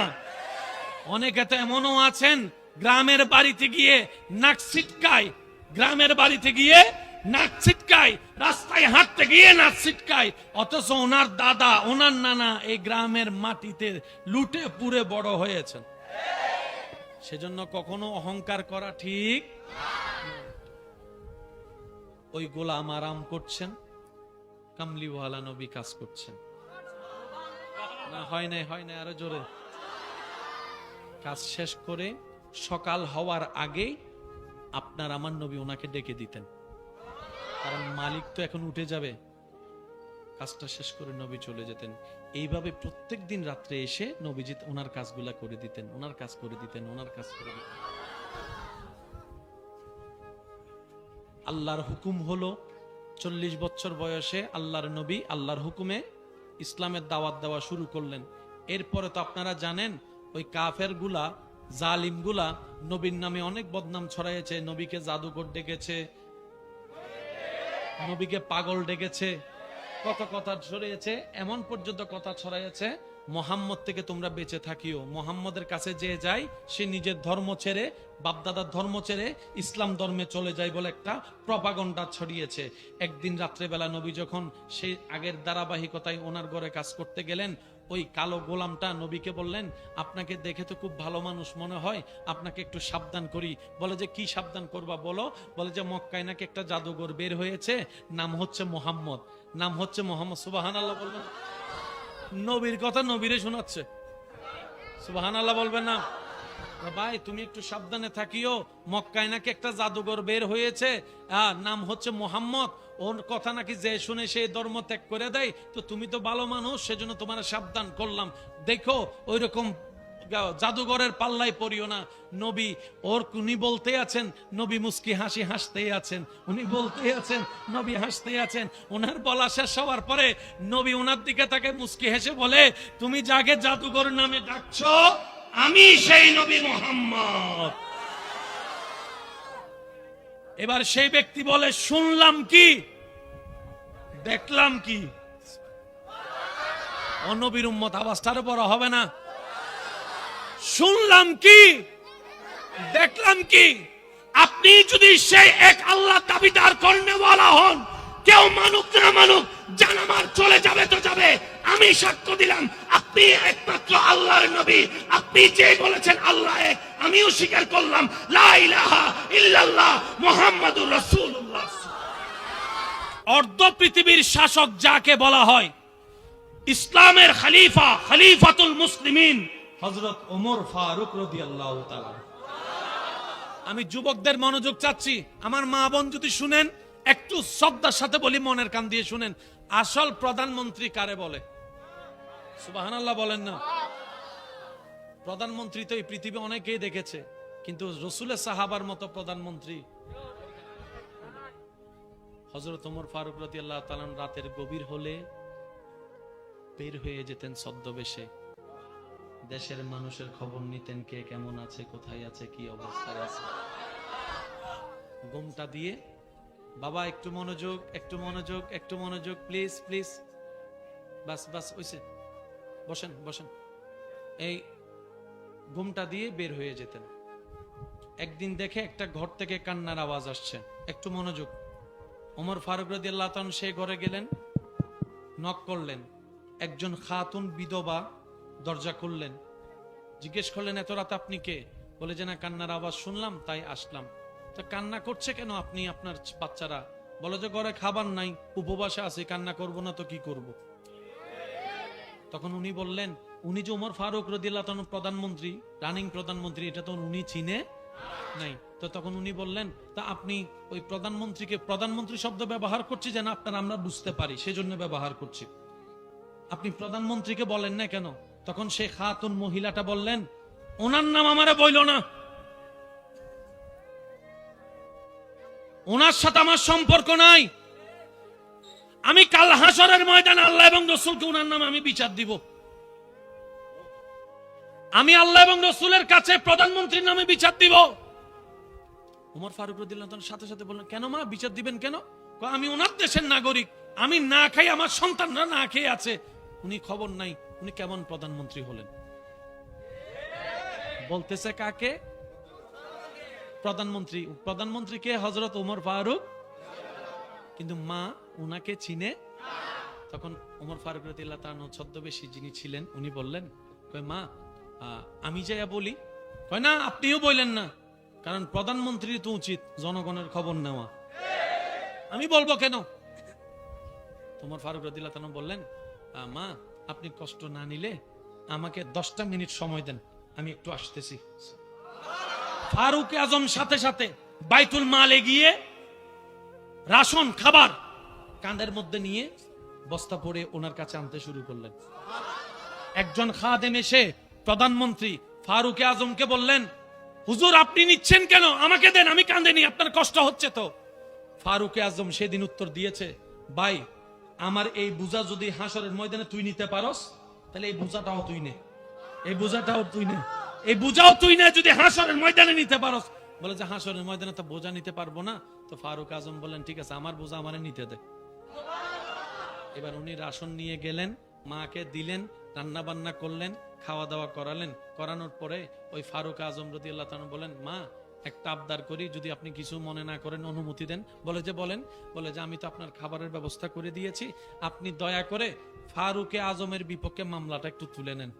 A: অনেকে তো এমনও আছেন গ্রামের বাড়িতে গিয়ে নাক ছিটকায়, গ্রামের বাড়িতে গিয়ে নাক ছিটকায়, রাস্তায় হাঁটতে গিয়ে নাক ছিটকায়, অথচ ওনার দাদা ওনার নানা এই গ্রামের মাটিতে লুটে পুড়ে বড় হয়েছেন। সেজন্য কখনো অহংকার করা ঠিক। ওই গোলাম আরাম করছেন, কামলিওয়ালা নবী কাজ করছেন। না হয় নাই, আরো জোরে। কাজ শেষ করে সকাল হওয়ার আগে আপনার আমার নবী ওনাকে ডেকে দিতেন, কারণ মালিক তো এখন উঠে যাবে। কাজটা শেষ করে নবী চলে যেতেন। এইভাবে প্রত্যেক দিন রাত্রে এসে নবীজি ওনার কাজগুলা করে দিতেন, ওনার কাজ করে দিতেন, ওনার কাজ করে দিতেন। আল্লাহর হুকুম হলো 40 বছর বয়সে আল্লাহর নবী আল্লাহর হুকুমে ইসলামের দাওয়াত দেওয়া শুরু করলেন। এরপরে তো আপনারা জানেন ওই কাফের গুলা, জালিম গুলা নবীর নামে অনেক বদনাম ছড়াইয়েছে। নবীকে জাদুকর ডেকেছে, নবীকে পাগল ডেকেছে, কত কথা ছড়িয়েছে, এমন পর্যন্ত কথা ছড়াইছে মোহাম্মদ থেকে তোমরা বেঁচে থাকিও, মোহাম্মদের কাছে যে যায় সে নিজের ধর্ম ছেড়ে, বাপদাদার ধর্ম ছেড়ে ইসলাম ধর্মে চলে যায় বলে একটা প্রপাগন্ডা ছড়িয়েছে। একদিন রাত্রেবেলা নবী যখন সেই আগের ধারাবাহিকতায় ওনার ঘরে কাজ করতে গেলেন, ওই কালো গোলামটা নবীকে বললেন, আপনাকে দেখে তো খুব ভালো মানুষ মনে হয়, আপনাকে একটু সাবধান করি। বলে যে কি সাবধান করবা বলো? বলে যে মক্কায় নাকি একটা জাদুঘর বের হয়েছে, নাম হচ্ছে মোহাম্মদ, নাম হচ্ছে মোহাম্মদ। সুবহানাল্লাহ বলবেন? নবীর কথা নবীরে শোনাচ্ছে, সুবহানাল্লাহ বলবেন না? ভাই তুমি একটু সাবধানে থাকিও, মক্কায় নাকি একটা জাদুঘর বের হয়েছে, নাম হচ্ছে মোহাম্মদ, ওর কথা নাকি যে শুনে সে ধর্ম ত্যাগ করে দেয়, তো তুমি তো ভালো মানুষ, সেজন্য তোমার সাবধান করলাম, দেখো ওইরকম জাদুঘরের পাল্লায় পড়িও না। নবী উনি বলতে আছেন, নবী মুস্কি হাসি হাসতেই আছেন, উনি বলতে আছেন, নবী হাসতেই আছেন। ওনার বলা শেষ হওয়ার পরে নবী ওনার দিকে তাকে মুস্কি হেসে বলে, তুমি যাকে জাদুঘর নামে ডাকছো আমি সেই নবী মুহাম্মদ। এবার সেই ব্যক্তি বলে, শুনলাম কি, দেখলাম কি? অনবীর উম্মত আওয়াজটার বড় হবে না? শুনলাম কি, দেখলাম কি? আপনি যদি সেই এক আল্লাহ দাবিদার করেওয়ালা হন, কেউ মানুক না মানুক, জান আমার চলে যাবে তো যাবে, আমি সাক্ষ্য দিলাম আপনি একমাত্র আল্লাহর নবী, আপনি যে বলেছেন আল্লাহ এক, আমিও স্বীকার করলাম লা ইলাহা ইল্লাল্লাহ মুহাম্মাদুর রাসূলুল্লাহ। অর্ধ পৃথিবীর শাসক যাকে বলা হয়, ইসলামের খলিফা, খলিফাতুল মুসলিমিন হযরত ওমর ফারুক রাদিয়াল্লাহু তাআলা। আমি যুবকদের মনোযোগ চাচ্ছি, আমার মা বোন যদি শুনেন একটু শ্রদ্ধার সাথে বলি, মনের কান দিয়ে শুনেন। আসল প্রধানমন্ত্রী কারে বলে? সুবহানাল্লাহ বলেন না? প্রধানমন্ত্রী তো এই পৃথিবী অনেকেই দেখেছে, কিন্তু রাসূলের সাহাবার মতো প্রধানমন্ত্রী হযরত ওমর ফারুক রাদিয়াল্লাহু তাআলা রাতের গভীর হলে বের হয়ে যেতেন ছদ্মবেশে, দেশের মানুষের খবর নিতেন, কে কেমন আছে, কোথায় আছে, কি অবস্থায় আছে। ঘুমটা দিয়ে, বাবা একটু মনোযোগ, একটু মনোযোগ, একটু মনোযোগ, প্লিজ প্লিজ, বাস বাস হইছে, বসেন বসেন, এই ঘুমটা দিয়ে বের হয়ে যেতেন। একদিন দেখে একটা ঘর থেকে কান্নার আওয়াজ আসছে, একটু মনোযোগ। ওমর ফারুক রাদিয়াল্লাহু তাআলা সেই ঘরে গেলেন, নক করলেন, একজন খাতুন বিধবা দরজা খুললেন, জিজ্ঞেস করলেন, এত রাত আপনি কে? বলে যে না, কান্নার আওয়াজ শুনলাম তাই আসলাম। তো কান্না করছে কেন আপনি, আপনার বাচ্চারা? বলে যে ঘরে খাবার নাই, উপবাসে আছে, কান্না করব না তো কি করব? তখন উনি বললেন, উনি যে ওমর ফারুক রাদিয়াল্লাহু তাআলা প্রধানমন্ত্রী, রানিং প্রধানমন্ত্রী, এটা তো উনি চিনে নাই। তো তখন উনি বললেন, তা আপনি ওই প্রধানমন্ত্রীকে, প্রধানমন্ত্রী শব্দ ব্যবহার করছি যেন আপনারা আমরা বুঝতে পারি, সেজন্য ব্যবহার করছি, আপনি প্রধানমন্ত্রীকে বলেন না কেন? তখন সে খাতুন মহিলাটা বললেন, ওনার নাম আমারে বইল না, ওনার সাথে আমার সম্পর্ক নাই, আমি কাল হাসরের ময়দানে আল্লাহ এবং রাসূলকে ওনার নামে আমি বিচার দিব, আমি আল্লাহ এবং রাসূলের কাছে প্রধানমন্ত্রীর নামে বিচার দিব। ওমর ফারুক রাদিয়াল্লাহু তাআলা সাথে সাথে বললেন, কেন মা, বিচার দিবেন কেন? আমি ওনার দেশের নাগরিক, আমি না খাই, আমার সন্তানরা না খেয়ে আছে, উনি খবর নাই, উনি কেমন প্রধানমন্ত্রী হলেন? বলতেছে কাকে? প্রধানমন্ত্রী। প্রধানমন্ত্রী কে? হযরত ওমর ফারুক। কিন্তু মা উনাকে চিনে। তখন ওমর ফারুক রাদিয়াল্লাহু তাআলা ছদ্মবেশী যিনি ছিলেন, উনি বললেন, কয় মা আমি যাইয়া বলি? কয় না, আপনিও বললেন না, কারণ প্রধানমন্ত্রী তো উচিত জনগণের খবর নেওয়া, আমি বলবো কেন? ওমর ফারুক রাদিয়াল্লাহু তাআলা বললেন, মা আপনি কষ্ট না নিলে আমাকে 10টা মিনিট সময় দেন, আমি একটু আসতেছি। ফারুক আজম সাথে সাথে বাইতুল মালে গিয়ে রাশন খাবার কাঁধের মধ্যে নিয়ে বস্তা পরে ওনার কাছে আনতে শুরু করলেন। একজন খাদেম এসে প্রধানমন্ত্রী ফারুক আজমকে বললেন, হুজুর আপনি নিচ্ছেন কেন, আমাকে দেন, আমি কাঁধে নি, আপনার কষ্ট হচ্ছে তো। ফারুক আজম সেদিন উত্তর দিয়েছে, ভাই আমার এই বোঝা যদি হাসরের ময়দানে তুই নিতে পারস, তাহলে এই বোঝাটাও তুই নে, এই বোঝাটাও তুই নে, এই বোঝাও তুই নে, যদি হাসরের ময়দানে নিতে পারস। বলে যে হাসরের ময়দানে তো বোঝা নিতে পারবো না। তো ফারুক আজম বলেন, ঠিক আছে আমার বোঝা আমারে নিতে দে। এবার উনি রাশন নিয়ে গেলেন, মাকে দিলেন, রান্না বান্না করলেন, খাওয়া দাওয়া করালেন। করানোর পরে ওই ফারুক আজম রাদিয়াল্লাহু তাআলা বলেন, মা একটা আবদার করি, যদি আপনি কিছু মনে না করেন, অনুমতি দেন। বলে যে বলেন। বলে যে আমি তো আপনার খাবারের ব্যবস্থা করে দিয়েছি, আপনি দয়া করে ফারুকে আজমের বিপক্ষে মামলাটা একটু তুলে নেন,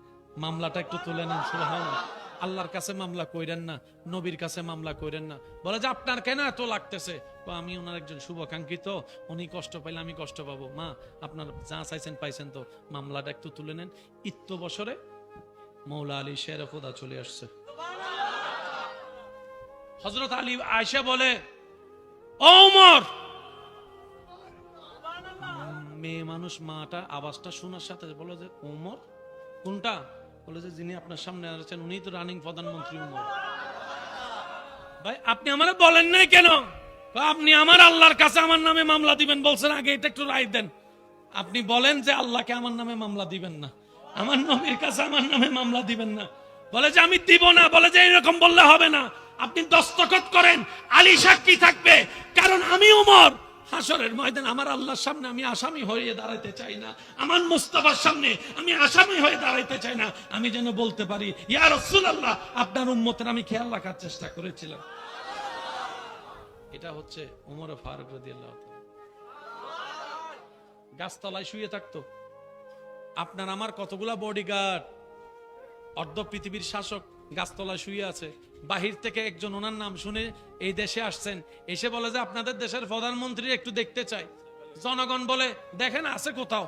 A: মামলাটা একটু তুলে নেন। সুবহানাল্লাহ। আল্লাহর কাছে মামলা কইরেন না, নবীর কাছে মামলা কইরেন না। বলে যে আপনার কেন এত লাগতেছে? আমি ওনার একজন শুভাকাঙ্ক্ষিত, উনি কষ্ট পাইলে আমি কষ্ট পাবো। মা আপনার যা চাইছেন পাইছেন, তো মামলাটা একটু তুলে নেন। ইত্য বছরে মৌলা আলী শের খোদা চলে আসছে। হযরত আলী আয়েশা বলে, ও ওমর। মেয়ে মানুষ, মাটা আওয়াজটা শোনার সাথে বলে যে ওমর কোনটা? বলে যে যিনি আপনার সামনে আছেন উনি তো রানিং প্রধানমন্ত্রী ওমর। ভাই আপনি আমারে বলেন নাই কেন? আপনি আমার আল্লাহর কাছে আমার নামে মামলা দিবেন বলছেন, আগে এটা একটু রায় দেন। আপনি বলেন যে আল্লাহকে আমার নামে মামলা দিবেন না, আমার নবীর কাছে আমার নামে মামলা দিবেন না। বলে যে আমি দিব না। বলে যে এরকম বললে হবে না, আপনি দস্তখত করেন, আলী সাক্ষী থাকবে, কারণ আমি ওমর হাসরের ময়দান আমার আল্লাহর সামনে আমি আসামি হয়ে দাঁড়াইতে চাই না, আমার মুস্তাফার সামনে আমি আসামি হয়ে দাঁড়াইতে চাই না। আমি যেন বলতে পারি, ইয়া রাসূলুল্লাহ আপনার উম্মতের আমি খেয়াল রাখার চেষ্টা করেছিলাম। এটা হচ্ছে ওমর ফারুক রাদিয়াল্লাহু তাআলা। গাছতলায় শুয়ে থাকতো। আপনার আমার কতগুলা বডিগার্ড, অর্ধ পৃথিবীর শাসক গাছতলায় শুয়ে আছে। বাহির থেকে একজন ওনার নাম শুনে এই দেশে আসছেন, এসে বলে যে আপনাদের দেশের প্রধানমন্ত্রী একটু দেখতে চাই। জনগণ বলে দেখেন আছে কোথাও,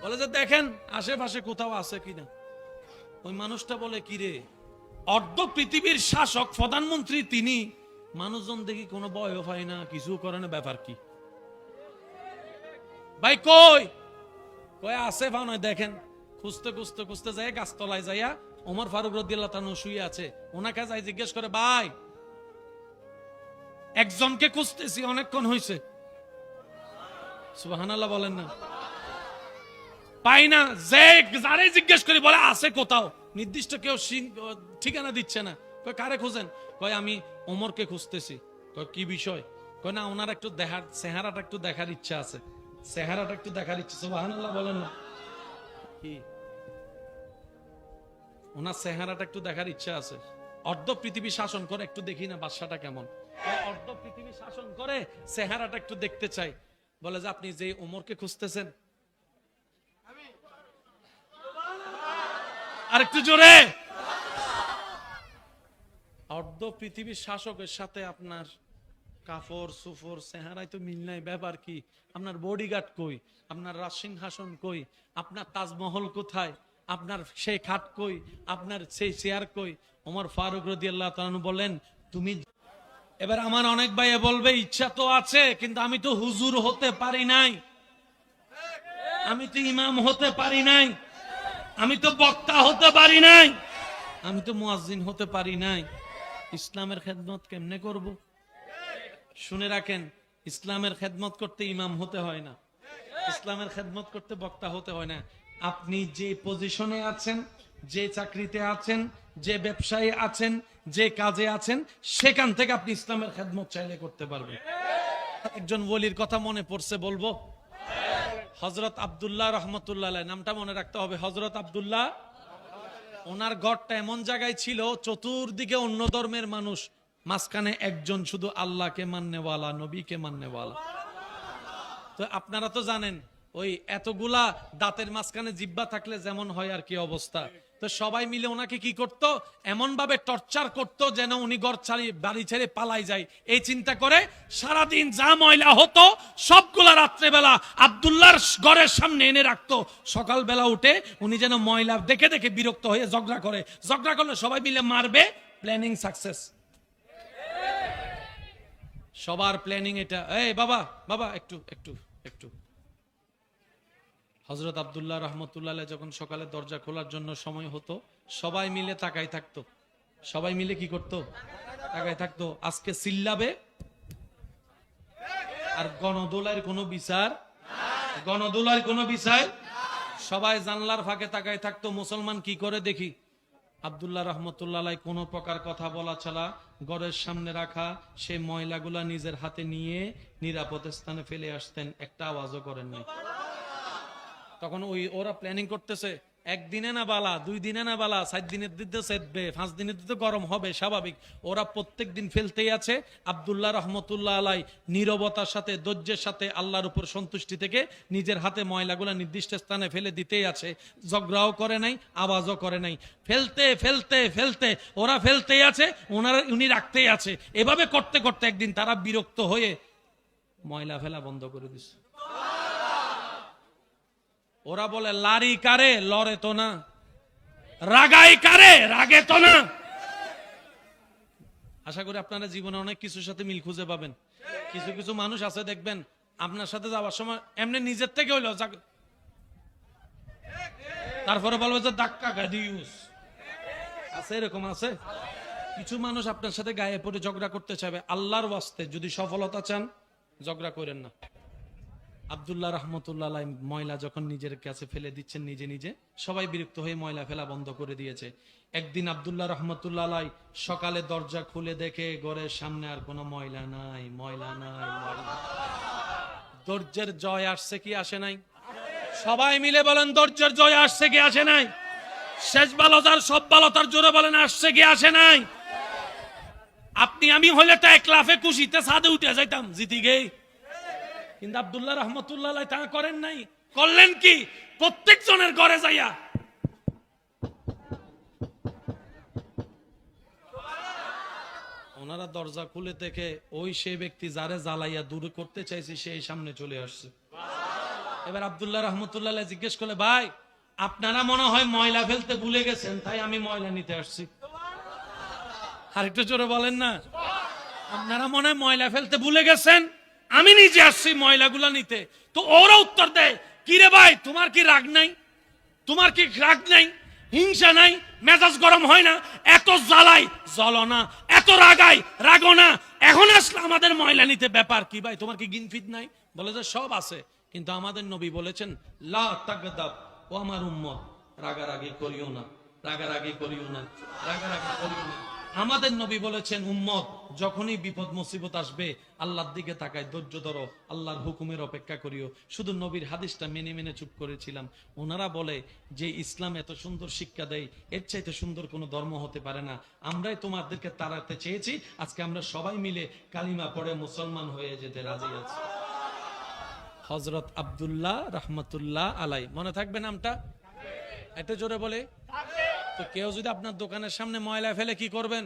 A: বলে যে দেখেন আশেপাশে কোথাও আছে কিনা। ওই মানুষটা বলে কিরে, অর্ধ পৃথিবীর শাসক প্রধানমন্ত্রী তিনি, মানুষজন দেখি কোনো ভয় পায় না, কিছু করে না, ব্যাপার কি? ভাই কই কই আছে ভাও নয়, দেখেন। খুঁজতে খুঁজতে খুঁজতে যায় গাছতলায় যাইয়া ওমর ফারুক রাদিয়াল্লাহু তাআলা শুয়ে আছে। ওনাকে যাই জিজ্ঞেস করে, ভাই একজনকে খুঁজতেছি, অনেকক্ষণ হয়েছে। সুবহানাল্লাহ বলেন না। পাই না, যে যারে জিজ্ঞেস করি বলে আছে কোথাও, নির্দিষ্ট কেউ ঠিকানা দিচ্ছে না। কয় কারে খুঁজেন? কয় আমি ওমরকে খুঁজতেছি। কয় কি বিষয়? কয় না ওনার একটু দেখার, চেহারাটা একটু দেখার ইচ্ছা আছে, চেহারাটা একটু দেখার ইচ্ছা। সুবহানাল্লাহ বলেন না। কি ওনার চেহারাটা একটু দেখার ইচ্ছা আছে। অর্ধ পৃথিবী শাসন করে, একটু দেখি না বাদশাটা কেমন। অর্ধ পৃথিবী শাসন করে, চেহারাটা একটু দেখতে চাই। বলে যে আপনি যে ওমরকে খুঁজতেছেন, আর একটু জোরে। অর্ধ পৃথিবীর শাসকের সাথে আপনার কাফর সুফর চেহারায় তো মিল নাই, ব্যাপার কি? আপনার বডিগার্ড কই? আপনার রাজসিংহাসন কই? আপনার তাজমহল কোথায়? আপনার সেই খাট কই? আপনার সেই চেয়ার কই? ওমর ফারুক রাদিয়াল্লাহু তাআলা বলেন তুমি। এবার আমার অনেক ভাই বলবে ইচ্ছা তো আছে, কিন্তু আমি তো হুজুর হতে পারি নাই, আমি তো ইমাম হতে পারি নাই, আমি তো বক্তা হতে পারি নাই, আমি তো মুয়াজ্জিন হতে পারি নাই। ইসলামের খেদমত কেমনে করব? শুনে রাখেন, ইসলামের খেদমত করতে ইমাম হতে হয় না, ইসলামের খেদমত করতে বক্তা হতে হয় না। আপনি যে পজিশনে আছেন, যে চাকরিতে আছেন, যে ব্যবসায় আছেন, যে কাজে আছেন, সেখান থেকে আপনি ইসলামের খেদমত চাইলে করতে পারবেন। একজন ওলির কথা মনে পড়ছে, বলবো? হযরত আব্দুল্লাহ রহমতুল্লাহ আলাইহি, নামটা মনে রাখতে হবে। হযরত আব্দুল্লাহ, ওনার ঘরটা এমন জায়গায় ছিল চতুর্দিকে অন্য ধর্মের মানুষ, মাঝখানে একজন শুধু আল্লাহকে মাননেওয়ালা, নবীকে মাননেওয়ালা। তো আপনারা তো জানেন ওই এতগুলা দাঁতের মাঝখানে জিহ্বা থাকলে যেমন হয় আর কি অবস্থা। তো সবাই মিলে ওনাকে কি করত, এমন ভাবে টর্চার করত যেন উনি ঘর ছাড়ি বাড়ি ছেড়ে পালাই যায়। এই চিন্তা করে সারাদিন যা ময়লা হতো সবগুলা রাত্রেবেলা আব্দুল্লাহর ঘরের সামনে এনে রাখতো। সকালবেলা উঠে উনি যেন ময়লা দেখে দেখে বিরক্ত হয়ে ঝগড়া করে, ঝগড়া করলে সবাই মিলে মারবে, প্ল্যানিং সাকসেস। সবার প্ল্যানিং এটা। এই বাবা বাবা একটু একটু একটু। হযরত আব্দুল্লাহ রহমতুল্লাহ আলাইহি যখন সকালে দরজা খোলার জন্য সময় হতো, সবাই মিলে তাকাই থাকতো। সবাই মিলে কি করতো? তাকাই থাকতো। আজকে চিল্লাবে, আর গণদোলার কোনো বিচার, গণদোলার কোনো বিচার। সবাই জানলার ফাঁকে তাকাই থাকতো, মুসলমান কি করে দেখি। আব্দুল্লাহ রহমতুল্লাহ আলাই কোনো প্রকার কথা বলা ছাড়া ঘরের সামনে রাখা সেই ময়লাগুলা নিজের হাতে নিয়ে নিরাপদ স্থানে ফেলে আসতেন, একটা আওয়াজও করেন নাই। তখন ওরা প্ল্যানিং করতেছে, একদিনে না বালা, 2 দিনে না বালা, 4 দিনের দিতে সেদবে, 5 দিনের দিতে গরম হবে স্বাভাবিক। ওরা প্রত্যেক দিন ফেলতেই আছে। আব্দুল্লাহ রহমতুল্লাহ আলাই নীরবতার সাথে, ধৈর্যের সাথে, আল্লাহর উপর সন্তুষ্টি থেকে নিজের হাতে ময়লাগুলা নির্দিষ্ট স্থানে ফেলে দিতেই আছে। ঝগড়াও করে নাই, আওয়াজও করে নাই। ফেলতে ফেলতে ফেলতে ওরা ফেলতেই আছে, উনি রাখতেই আছে। এভাবে করতে করতে একদিন তারা বিরক্ত হয়ে ময়লা ফেলা বন্ধ করে দিচ্ছে। ওরা বলে, লারি কারে, লড়ে তো না, রাগাই কারে, রাগে তো না। আশা করি আপনারা জীবনে অনেক কিছুর সাথে মিল খুঁজে পাবেন। কিছু কিছু মানুষ আছে দেখবেন আপনার সাথে যাওয়ার সময় এমনি নিজের থেকে হইলো, তারপরে বলবে যে ধাক্কা গাদিউস আছে, এরকম আছে। কিছু মানুষ আপনার সাথে গায়ে পড়ে ঝগড়া করতে চাইবে। আল্লাহর ওয়াস্তে যদি সফলতা চান, ঝগড়া করেন না। আব্দুল্লাহ রহমতুল্লাহ আলাই ময়লা যখন নিজের কাছে ফেলে দিচ্ছেন নিজে নিজে, সবাই বিরক্ত হয়ে ময়লা ফেলা বন্ধ করে দিয়েছে। একদিন আব্দুল্লাহ রহমতুল্লাহ আলাই সকালে দরজা খুলে দেখে ঘরের সামনে আর কোনো ময়লা নাই, ময়লা নাই, ময়লা। ধৈর্যের জয় আসছে কি আসে নাই? সবাই মিলে বলেন, ধৈর্যের জয় আসছে কি আসে নাই? শেষ ভালো যার, সব ভালো তার, জোরে বলেন আসছে কি আসে নাই? আপনি আমি হলে তো এক লাফে খুশিতে ছাদে উঠে যাইতাম জিতি গে। কিন্তু আব্দুল্লাহ রহমতুল্লাহ আলাই তা করেন নাই। করলেন কি? প্রত্যেক জনের ঘরে যাইয়া ওনারা দরজা খুলে দেখে ওই সে ব্যক্তি যারে জ্বালাইয়া দূর করতে চাইছে সেই সামনে চলে আসছে। এবার আব্দুল্লাহ রহমতুল্লাহ আলাই জিজ্ঞেস করলে, ভাই আপনারা মনে হয় ময়লা ফেলতে ভুলে গেছেন, তাই আমি ময়লা নিতে আসছি। আরেকটু জোরে বলেন না। আপনারা মনে হয় ময়লা ফেলতে ভুলে গেছেন, আমি নিজে আসছি ময়লাগুলা নিতে। তো ওরা উত্তর দেয়, কি রে ভাই, তোমার কি রাগ নাই? তোমার কি রাগ নাই, হিংসা নাই, মেজাজ গরম হয় না? এত জ্বালাই জ্বলো না, এত রাগাই রাগো না, এখন আসলে আমাদের ময়লা নিতে, ব্যাপার কি ভাই? তোমার কি গিনফিট নাই? বলে যে সব আছে, কিন্তু আমাদের নবী বলেছেন, লা তাগদাব, ও আমার উম্মত, রাগারাগি করিও না, রাগারাগি করিও না, রাগারাগি করিও না। আমাদের নবী বলেছেন, উম্মত যখনই বিপদ মুসিবত আসবে আল্লাহর দিকে তাকায়, ধৈর্য ধরো, আল্লাহর হুকুমের অপেক্ষা করিও। শুধু নবীর হাদিসটা মেনে মেনে চুপ করেছিলাম। ওনারা বলে যে ইসলাম এত সুন্দর শিক্ষা দেয়, এর চাইতে সুন্দর কোনো ধর্ম হতে পারে না। আমরাই তোমাদেরকে তাড়াতে চেয়েছি, আজকে আমরা সবাই মিলে কালিমা পড়ে মুসলমান হয়ে যেতে রাজি আছি। হযরত আব্দুল্লাহ রহমতুল্লাহ আলাই, মনে থাকবে নামটা? এত জোরে বলে। তো কেউ যদি আপনার দোকানের সামনে ময়লা ফেলে কি করবেন?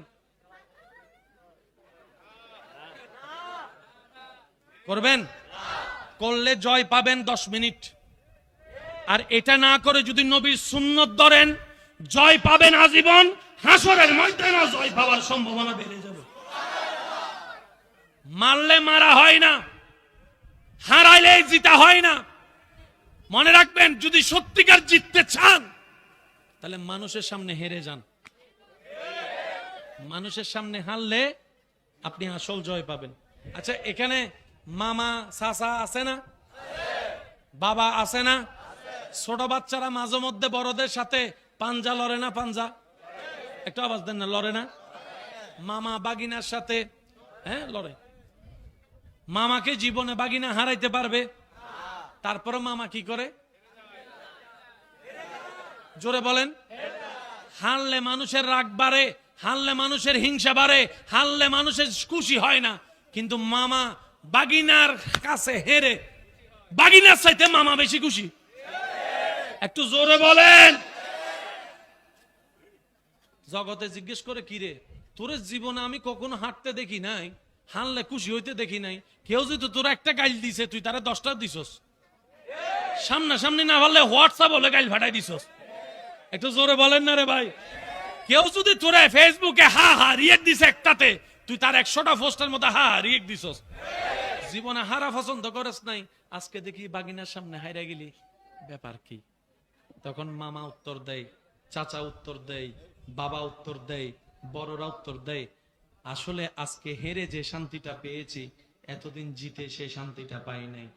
A: করবেন? করলে জয় পাবেন 10 মিনিট। আর এটা না করে যদি নবীর সুন্নত ধরেন, জয় পাবেন আজীবন। হাসরের ময়দানে জয় পাওয়ার সম্ভাবনা বেড়ে যাবে। মারলে মারা হয় না, হারাইলে জিতা হয় না। মনে রাখবেন, যদি সত্যিকার জিততে চান তাহলে মানুষের সামনে হেরে যান। মানুষের সামনে হারলে আপনি আসল জয় পাবেন। আচ্ছা, এখানে মামা চাচা আছে না? বাবা আছে না? ছোট বাচ্চারা মাঝে মধ্যে বড়দের সাথে পাঞ্জা লড়ে না? পাঞ্জা একটু আওয়াজ দেন না, লড়ে না? মামা বাগিনার সাথে হ্যাঁ লড়ে। মামাকে জীবনে বাগিনা হারাইতে পারবে? তারপরে মামা কি করে? জোরে বলেন। হারলে মানুষের রাগ বাড়ে, হারলে মানুষের হিংসা বাড়ে, হারলে মানুষের খুশি হয় না। কিন্তু মামা বাগিনার কাছে হেরে বাগিনার চাইতে মামা বেশি খুশি। একটু জোরে বলেন। জগতে জিজ্ঞেস করে, কি রে তোর জীবনে আমি কখনো হাঁটতে দেখি নাই, হারলে খুশি হইতে দেখি নাই। কেউ যদি তোর একটা গাইল দিছে, তুই তারা 10টা দিছস। সামনাসামনি না পারলে হোয়াটসঅ্যাপ হলে গাইল ফাটাই দিছস। একটু জোরে বলেন না রে ভাই। কেউ যদি তোরে ফেসবুকে হা হা রিয়েক্ট দিছে একটাতে, তুই তার 100টা পোস্টের মধ্যে হা হা রিয়েক্ট দিছস। জীবনে হারা পছন্দ করিস নাই, আজকে দেখি বাগিনার সামনে হাইরা গেলি, ব্যাপার কি? তখন মামা উত্তর দেয়, চাচা উত্তর দেয়, বাবা উত্তর দেয়, বড়রা উত্তর দেয়, আসলে আজকে হেরে যে শান্তিটা পেয়েছি, এতদিন জিতে সে শান্তিটা পাই নাই।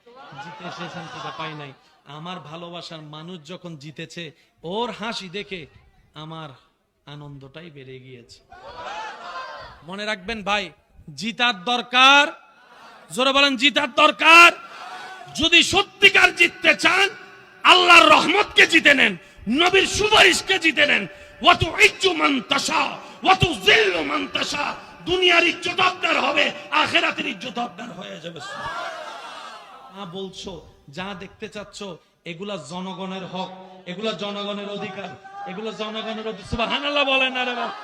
A: জিতে সে শান্তিটা পাই নাই। আমার ভালোবাসার মানুষ যখন জিতেছে, ওর হাসি দেখে আমার আনন্দটাই বেড়ে গিয়েছে। মনে রাখবেন ভাই, জিতার দরকার, জোরে বলেন জিতার দরকার। যদি সত্যিকার জিততে চান, আল্লাহর রহমতকে জিতে নেন, নবীর সুপারিশকে জিতে নেন। ওয়াতু ইজ্জু মান তাশা ওয়াতু যিল্লু মান তাশা। দুনিয়ার ইজ্জত আপনার হবে, আখিরাতের ইজ্জত আপনার হয়ে যাবে। বলছো যা দেখতে চাচ্ছ এগুলা জনগণের হক, এগুলা জনগণের অধিকার, এগুলো জনগণের অধিকার। সুবহানাল্লাহ বলেন না রে বাবা।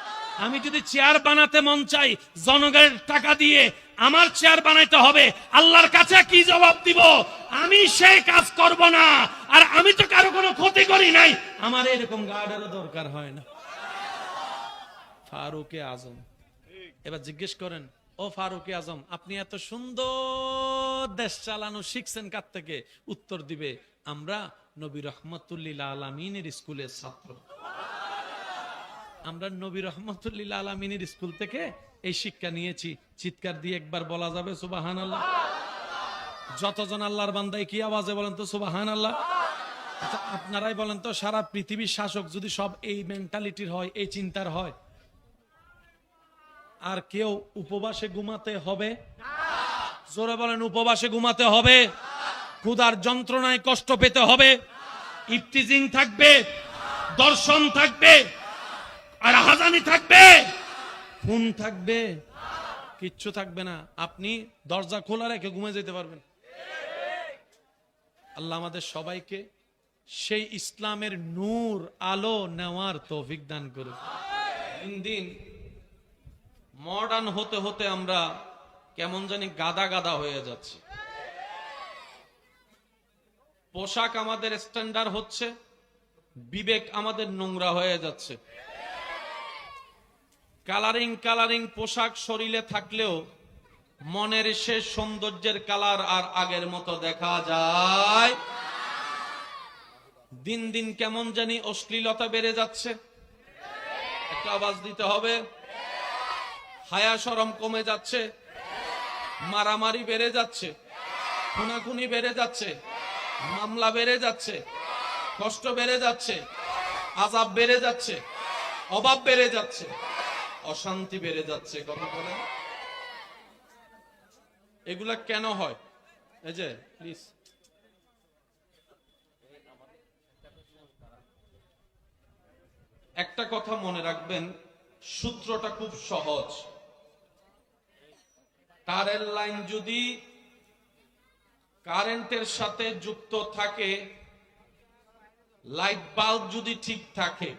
A: আমি যদি চেয়ার বানাতে মন চাই, জনগণের টাকা দিয়ে আমার চেয়ার বানাইতে হবে, আল্লাহর কাছে কি জবাব দিব? আমি সেই কাজ করব না। আর আমি তো কারো কোনো ক্ষতি করি নাই, আমার এরকম গার্ডেরও দরকার হয় না। ফারুকে আজম, এবার জিজ্ঞেস করেন, ও ফারুকে আজম, আপনি এত সুন্দর দেশ চালানো শিখছেন কার থেকে? উত্তর দিবে, আমরা নবী রহমতুল্লিল আলামিনের স্কুলের ছাত্র। আমরা নবী রহমতুল্লিল আলামিনের স্কুল থেকে এই শিক্ষা নিয়েছি। চিৎকার দিয়ে একবার বলা যাবে সুবহানাল্লাহ? যতজন আল্লাহর বান্দায় কি আওয়াজে বলেন তো সুবহানাল্লাহ? আচ্ছা, আপনারাই বলেন তো, সারা পৃথিবীর শাসক যদি সব এই মেন্টালিটির হয়, এই চিন্তার হয়, আর কেউ উপবাসে ঘুমাতে হবে? জোরে বলেন, উপবাসে ঘুমাতে হবে? ক্ষুধার যন্ত্রণায় কষ্ট পেতে হবে? ইফতিজিং থাকবে, দর্শন থাকবে, আর হাজানি থাকবে, খুন থাকবে, কিচ্ছু থাকবে না। আপনি দরজা খোলা রেখে ঘুমে যেতে পারবেন। আল্লাহ আমাদের সবাইকে সেই ইসলামের নূর, আলো নেওয়ার তৌফিক দান করুন। দিন দিন মডার্ন হতে হতে আমরা কেমন জানি গাদা গাদা হয়ে যাচ্ছি। পোশাক আমাদের স্ট্যান্ডার্ড হচ্ছে, বিবেক আমাদের নোংরা হয়ে যাচ্ছে। কালারিং কালারিং পোশাক শরীরে থাকলেও মনের শেষ সৌন্দর্যের কালার আর আগের মতো দেখা যায়। দিন দিন কেমন জানি অশ্লীলতা বেড়ে যাচ্ছে। একটা আওয়াজ দিতে হবে। হায়া শরম কমে যাচ্ছে, মারামারি বেড়ে যাচ্ছে, খুনাখুনি বেড়ে যাচ্ছে, মামলা বেড়ে যাচ্ছে, কষ্ট বেড়ে যাচ্ছে, আযাব বেড়ে যাচ্ছে, অভাব বেড়ে যাচ্ছে, অশান্তি বেড়ে যাচ্ছে। কথা বলেন, এগুলা কেন হয়? এই যে প্লিজ, একটা কথা মনে রাখবেন, সূত্রটা খুব সহজ। তারের লাইন যদি কারেন্টের সাথে যুক্ত থাকে, লাইট বাল্ব যদি ঠিক থাকে,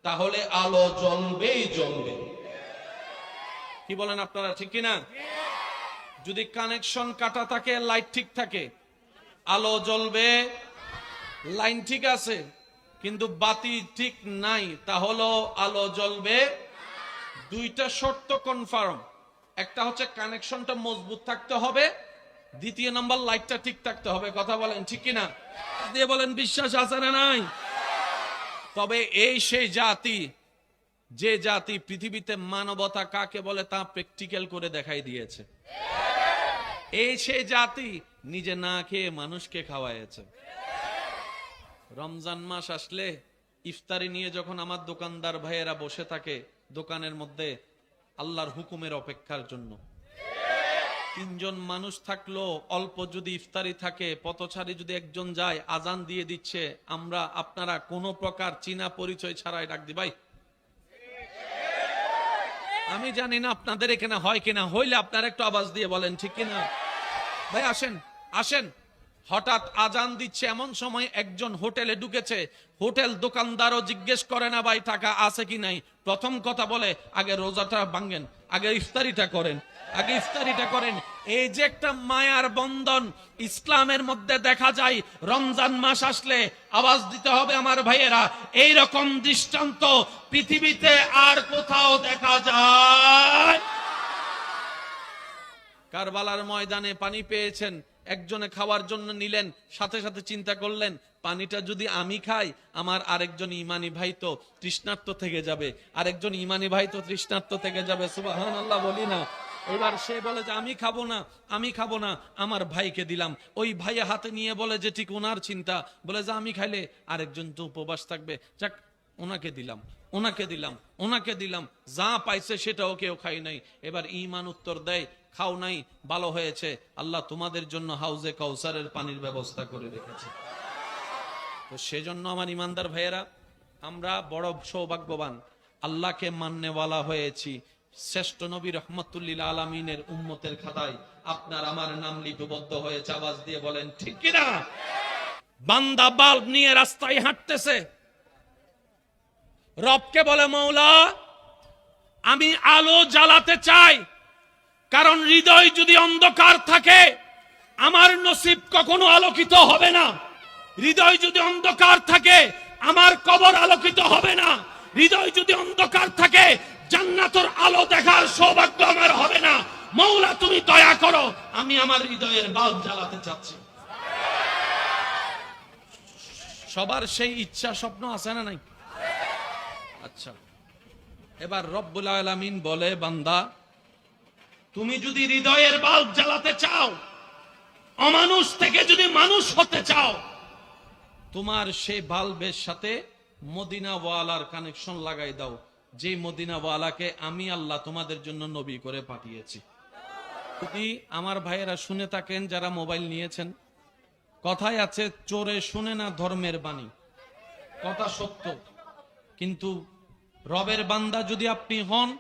A: তাহলে আলো জ্বলবেই জ্বলবে। কি বলেন আপনারা, ঠিক কিনা? যদি কানেকশন কাটা থাকে, লাইট ঠিক থাকে, আলো জ্বলবে। লাইন ঠিক আছে কিন্তু বাতি ঠিক নাই, তাহলে আলো জ্বলবে। দুইটা শর্ত কনফার্ম। একটা হচ্ছে কানেকশনটা মজবুত থাকতে হবে, দ্বিতীয় নাম্বার লাইটটা ঠিক থাকতে হবে। কথা বলেন, ঠিক কিনা? দিয়ে বলেন, বিশ্বাস আছে না নাই? তবে এই সেই জাতি, যে জাতি পৃথিবীতে মানবতা কাকে বলে তা প্র্যাকটিক্যাল করে দেখাই দিয়েছে। এই সেই জাতি নিজে না খেয়ে মানুষকে খাওয়াইছে। রমজান মাস আসলে ইফতারি নিয়ে যখন আমার দোকানদার ভাইয়েরা বসে থাকে দোকানের মধ্যে আল্লাহর হুকুমের অপেক্ষার জন্য, তিনজন মানুষ থাকলো, অল্প যদি ইফতারি থাকে, পথচারী যদি একজন যায়, আজান দিয়ে দিচ্ছে, আমরা আপনারা কোনো প্রকার চীনা পরিচয় ছাড়াই ডাক দি, ভাই আমি জানি না আপনাদের এখানে হয় কিনা, হইলে আপনারা একটু আওয়াজ দিয়ে বলেন, ঠিক কিনা? ভাই আসেন আসেন। হঠাৎ আজান দিচ্ছে, এমন সময় একজন হোটেলে ঢুকেছে। হোটেল দোকানদারও জিজ্ঞেস করে না ভাই টাকা আছে কি নাই, প্রথম কথা বলে আগে রোজাটা ভাঙেন, আগে ইফতারিটা করেন, আগে ইফতারিটা করেন। এই যে একটা মায়ার বন্ধন ইসলামের মধ্যে দেখা যায়। রমজান মাস আসলে আওয়াজ দিতে হবে আমার ভাইয়েরা, এই রকম দৃষ্টান্ত পৃথিবীতে আর কোথাও দেখা যায়? কারবালার ময়দানে পানি পেয়েছেন, একজনে খাওয়ার জন্য নিলেন, সাথে সাথে চিন্তা করলেন পানিটা যদি আমি খাই, আমার আরেকজন ইমানি ভাই তো তৃষ্ণার্ত থেকে যাবে, আরেকজন ইমানি ভাই তো তৃষ্ণার্ত থেকে যাবে। সুবহানাল্লাহ বলি না? এবার সে বলে যে আমি খাবো না, আমি খাবো না, আমার ভাইকে দিলাম। ওই ভাইয়া হাতে নিয়ে বলে যে ঠিক ওনার চিন্তা, বলে যে আমি খাইলে আরেকজন তো উপবাস থাকবে, যাক ওনাকে দিলাম, ওনাকে দিলাম, ওনাকে দিলাম, যা পাইছে সেটাও কেউ খাই নাই। এবার ঈমান উত্তর দেয়, খাও নাই, ভালো হয়েছে, আল্লাহ তোমাদের জন্য হাউজে কাউসারের পানির ব্যবস্থা করে রেখেছে। তো সেজন্য আমার ইমানদার ভাইয়েরা, আমরা বড় সৌভাগ্যবান, আল্লাহকে মান্যওয়ালা হয়েছি। শ্রেষ্ঠ নবী রহমতুল্লিল আলামিনের উম্মতের খাতায় আপনার আমার নাম লিপিবদ্ধ হয়েছে। আওয়াজ দিয়ে বলেন ঠিক কিনা? বান্দা বাল্ব নিয়ে রাস্তায় হাঁটতেছে, রবকে বলে মৌলা আমি আলো জ্বালাতে চাই, কারণ হৃদয় যদি অন্ধকার থাকে আমার নসিব কখনো আলোকিত হবে না। হৃদয় যদি অন্ধকার থাকে আমার কবর আলোকিত হবে না। হৃদয় যদি অন্ধকার থাকে জান্নাতের আলো দেখার সৌভাগ্য আমার হবে না। মৌলা তুমি দয়া করো, আমি আমার হৃদয়ের বাল্ব জ্বালাতে চাচ্ছি। সবার সেই ইচ্ছা স্বপ্ন আছে না নাই? আচ্ছা, এবার রব্বুল আলামিন বলে বান্দা তুমি যদি হৃদয়ের বাল্ব জ্বালাতে চাও, অমানুষ থেকে যদি মানুষ হতে চাও, তোমার সেই বাল্বের সাথে মদিনাওয়ালার কানেকশন লাগাই দাও, যে মদিনাওয়ালাকে আমি আল্লাহ তোমাদের জন্য নবী করে পাঠিয়েছি। যদি আমার ভাইয়েরা শুনে থাকেন যারা মোবাইল নিয়েছেন, কথায় আছে চোরে শুনে না ধর্মের বাণী, কথা সত্য। কিন্তু রবের বান্দা যদি আপনি হন,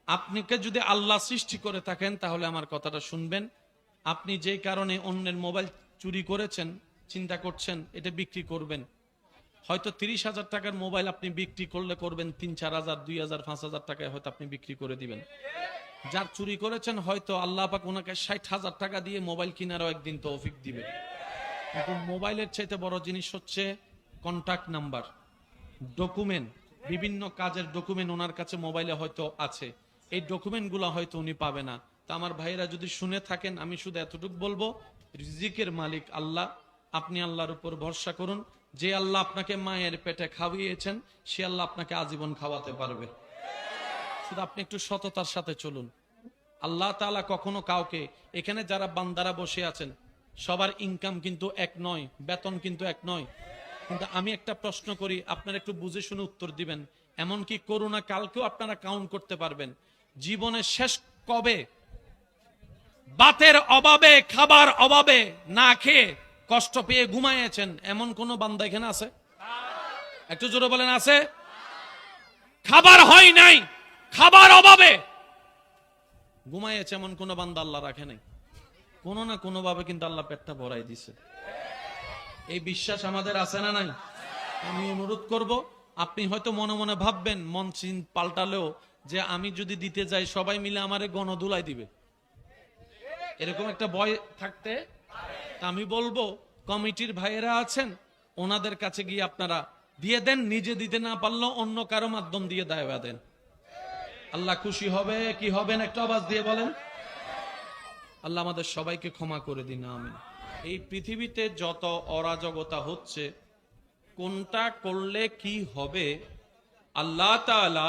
A: আপনাকে যদি আল্লাহ সৃষ্টি করে থাকেন, তাহলে আমার কথাটা শুনবেন। আপনি যে কারণে অন্যের মোবাইল চুরি করেছেন, চিন্তা করছেন এটা বিক্রি করবেন, হয়তো 30,000 টাকার মোবাইল আপনি বিক্রি করলে করবেন 3-4,000, 2,000, 5,000 টাকায় হয়তো আপনি বিক্রি করে দিবেন। যার চুরি করেছেন হয়তো আল্লাহ পাক ওনাকে 60,000 টাকা দিয়ে মোবাইল কেনারও একদিন তৌফিক দিবে। কিন্তু মোবাইলের চাইতে বড় জিনিস হচ্ছে কন্টাক্ট নাম্বার, ডকুমেন্ট, বিভিন্ন কাজের ডকুমেন্ট ওনার কাছে মোবাইলে হয়তো আছে, এই ডকুমেন্টগুলো হয়তো উনি পাবে না। তা আমার ভাইয়েরা যদি শুনে থাকেন, আমি শুধু এতটুকু বলবো, রিজিকের মালিক আল্লাহ, আপনি আল্লাহর উপর ভরসা করুন। যে আল্লাহ আপনাকে মায়ের পেটে খাওয়িয়েছেন সে আল্লাহ আপনাকে আজীবন খাওয়াতে পারবে। শুধু আপনি একটু সততার সাথে চলুন। আল্লাহ তাআলা কখনো কাউকে, এখানে যারা বান্দারা বসে আছেন সবার ইনকাম কিন্তু এক নয়, বেতন কিন্তু এক নয়। কিন্তু আমি একটা প্রশ্ন করি, আপনারা একটু বুঝে শুনে উত্তর দিবেন। এমনকি করোনা কালকেও আপনারা কাউন্ট করতে পারবেন, জীবনের শেষ কবে বাতের অভাবে, খাবার অভাবে না খেয়ে কষ্ট পেয়ে ঘুমাইয়েছেন এমন কোন বান্দা এখানে আছে? একটু জোরে বলেন আছে? খাবার হয় নাই, খাবার অভাবে ঘুমাইয়েছে এমন কোন বান্দা আল্লাহ রাখে নাই? কোনো না কোনো ভাবে কিন্তু আল্লাহ পেটটা ভরাই দিছে। এই বিশ্বাস আমাদের আছে না নাই? আমি অনুরোধ করব, আপনি হয়তো মনে মনে ভাববেন মন চিন পাল্টালেও, যে আমি যদি দিতে যাই সবাই মিলে আমারে গণধুলাই দিবে, এরকম একটা ভয় থাকতে। আমি বলবো কমিটির ভাইয়েরা আছেন, ওনাদের কাছে গিয়ে আপনারা দিয়ে দেন, নিজে দিতে না পারলেও অন্য কারো মাধ্যম দিয়ে দায়বা দেন। আল্লাহ খুশি হবে কি হবেন একটু আওয়াজ দিয়ে বলেন। আল্লাহ আমাদের সবাইকে ক্ষমা করে দিন, আমিন। এই পৃথিবীতে যত অরাজকতা হচ্ছে, কোনটা করলে কি হবে, আল্লাহ তাআলা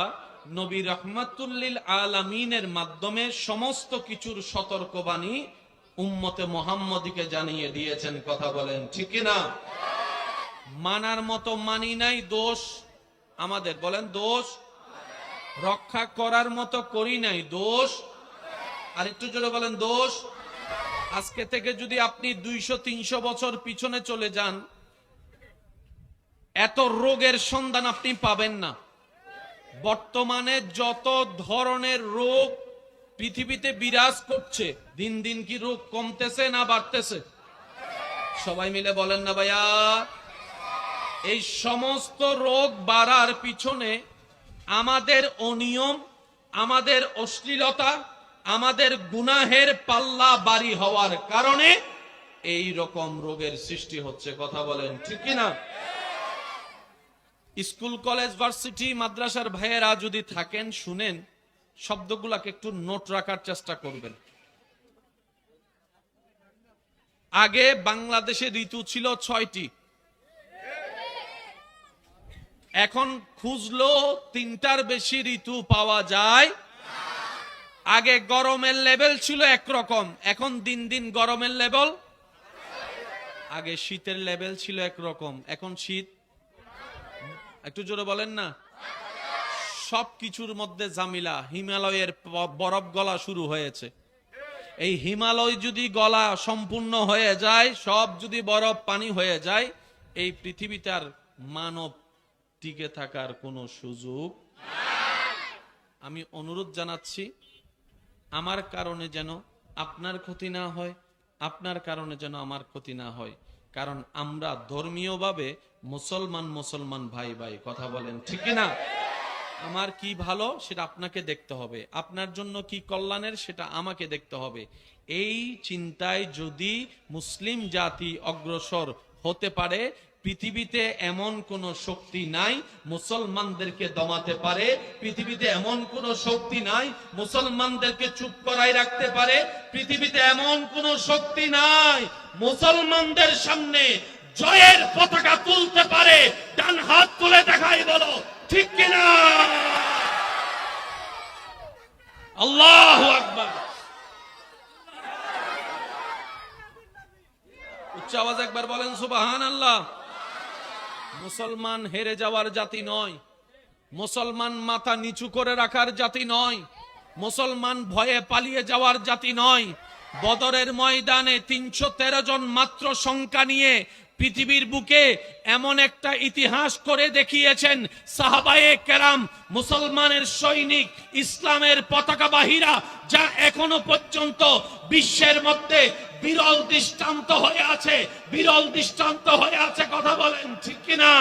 A: নবী রাহমাতুল্লিল আলামিনের মাধ্যমে সমস্ত কিছুর সতর্কবাণী উম্মতে মুহাম্মদীকে জানিয়ে দিয়েছেন। কথা বলেন ঠিক কিনা? মানার মতো মানি নাই, দোষ আমাদের। বলেন দোষ। রক্ষা করার মতো করি নাই, দোষ। আর একটু জোরে বলেন দোষ। আজকে থেকে যদি আপনি 200-300 বছর পিছনে চলে যান, এত রোগের সন্ধান আপনি পাবেন না। বর্তমানে যত ধরনের রোগ পৃথিবীতে বিরাজ করছে, দিন দিন কি রোগ কমতেছে না বাড়তেছে? সবাই মিলে বলেন না ভাইয়া। এই সমস্ত রোগ বাড়ার পিছনে আমাদের অনিয়ম, আমাদের অশ্লীলতা, আমাদের গুনাহের পাল্লা ভারী হওয়ার কারণে এই রকম রোগের সৃষ্টি হচ্ছে। কথা বলেন ঠিক কিনা? স্কুল, কলেজ, ভার্সিটি, মাদ্রাসার ভাইয়েরা যদি থাকেন, শুনেন, শব্দগুলাকে একটু নোট রাখার চেষ্টা করবেন। আগে বাংলাদেশে ঋতু ছিল 6টি, এখন খুঁজলো 3টার বেশি ঋতু পাওয়া যায়। আগে গরমের লেভেল ছিল একরকম, এখন দিন দিন গরমের লেভেল, আগে শীতের লেভেল ছিল একরকম, এখন শীত একটু জোরে বলেন না। সব কিছুর মধ্যে ঝামেলা। হিমালয়ের বরফ গলা শুরু হয়েছে। এই হিমালয় যদি গলা সম্পূর্ণ হয়ে যায়, সব যদি বরফ পানি হয়ে যায়, এই পৃথিবীতে আর মানব টিকে থাকার কোনো সুযোগ। আমি অনুরোধ জানাচ্ছি, আমার কারণে যেন আপনার ক্ষতি না হয়, আপনার কারণে যেন আমার ক্ষতি না হয়। কারণ আমরা ধর্মীয়ভাবে মুসলমান ভাই ভাই, কথা বলেন ঠিক কিনা? আমার কি ভালো সেটা আপনাকে দেখতে হবে, আপনার জন্য কি কল্যাণের সেটা আমাকে দেখতে হবে। এই চিন্তায় যদি মুসলিম জাতি অগ্রসর হতে পারে, পৃথিবীতে এমন কোন শক্তি নাই মুসলমানদেরকে দমাতে পারে, পৃথিবীতে এমন কোন শক্তি নাই মুসলমানদেরকে চুপ করাই রাখতে পারে, পৃথিবীতে এমন কোন শক্তি নাই মুসলমানদের সামনে জয়ের পতাকা তুলতে পারে। ডান হাত তুলে দেখাই বলো ঠিক কিনা? আল্লাহু আকবার। উচ্চ আওয়াজ একবার বলেন সুবহানাল্লাহ। মুসলমান হেরে যাওয়ার জাতি নয়, মুসলমান মাথা নিচু করে রাখার জাতি নয়, মুসলমান ভয়ে পালিয়ে যাওয়ার জাতি নয়। বদরের ময়দানে 313 জন মাত্র সংখ্যা নিয়ে পৃথিবীর বুকে এমন একটা ইতিহাস করে দেখিয়েছেন সাহাবায়ে কেরাম, মুসলমানের সৈনিক, ইসলামের পতাকাবাহীরা, যা এখনো পর্যন্ত বিশ্বের মধ্যে বিরল দৃষ্টান্ত হয়ে আছে, বিরল দৃষ্টান্ত হয়ে আছে। কথা বলেন ঠিক কিনা?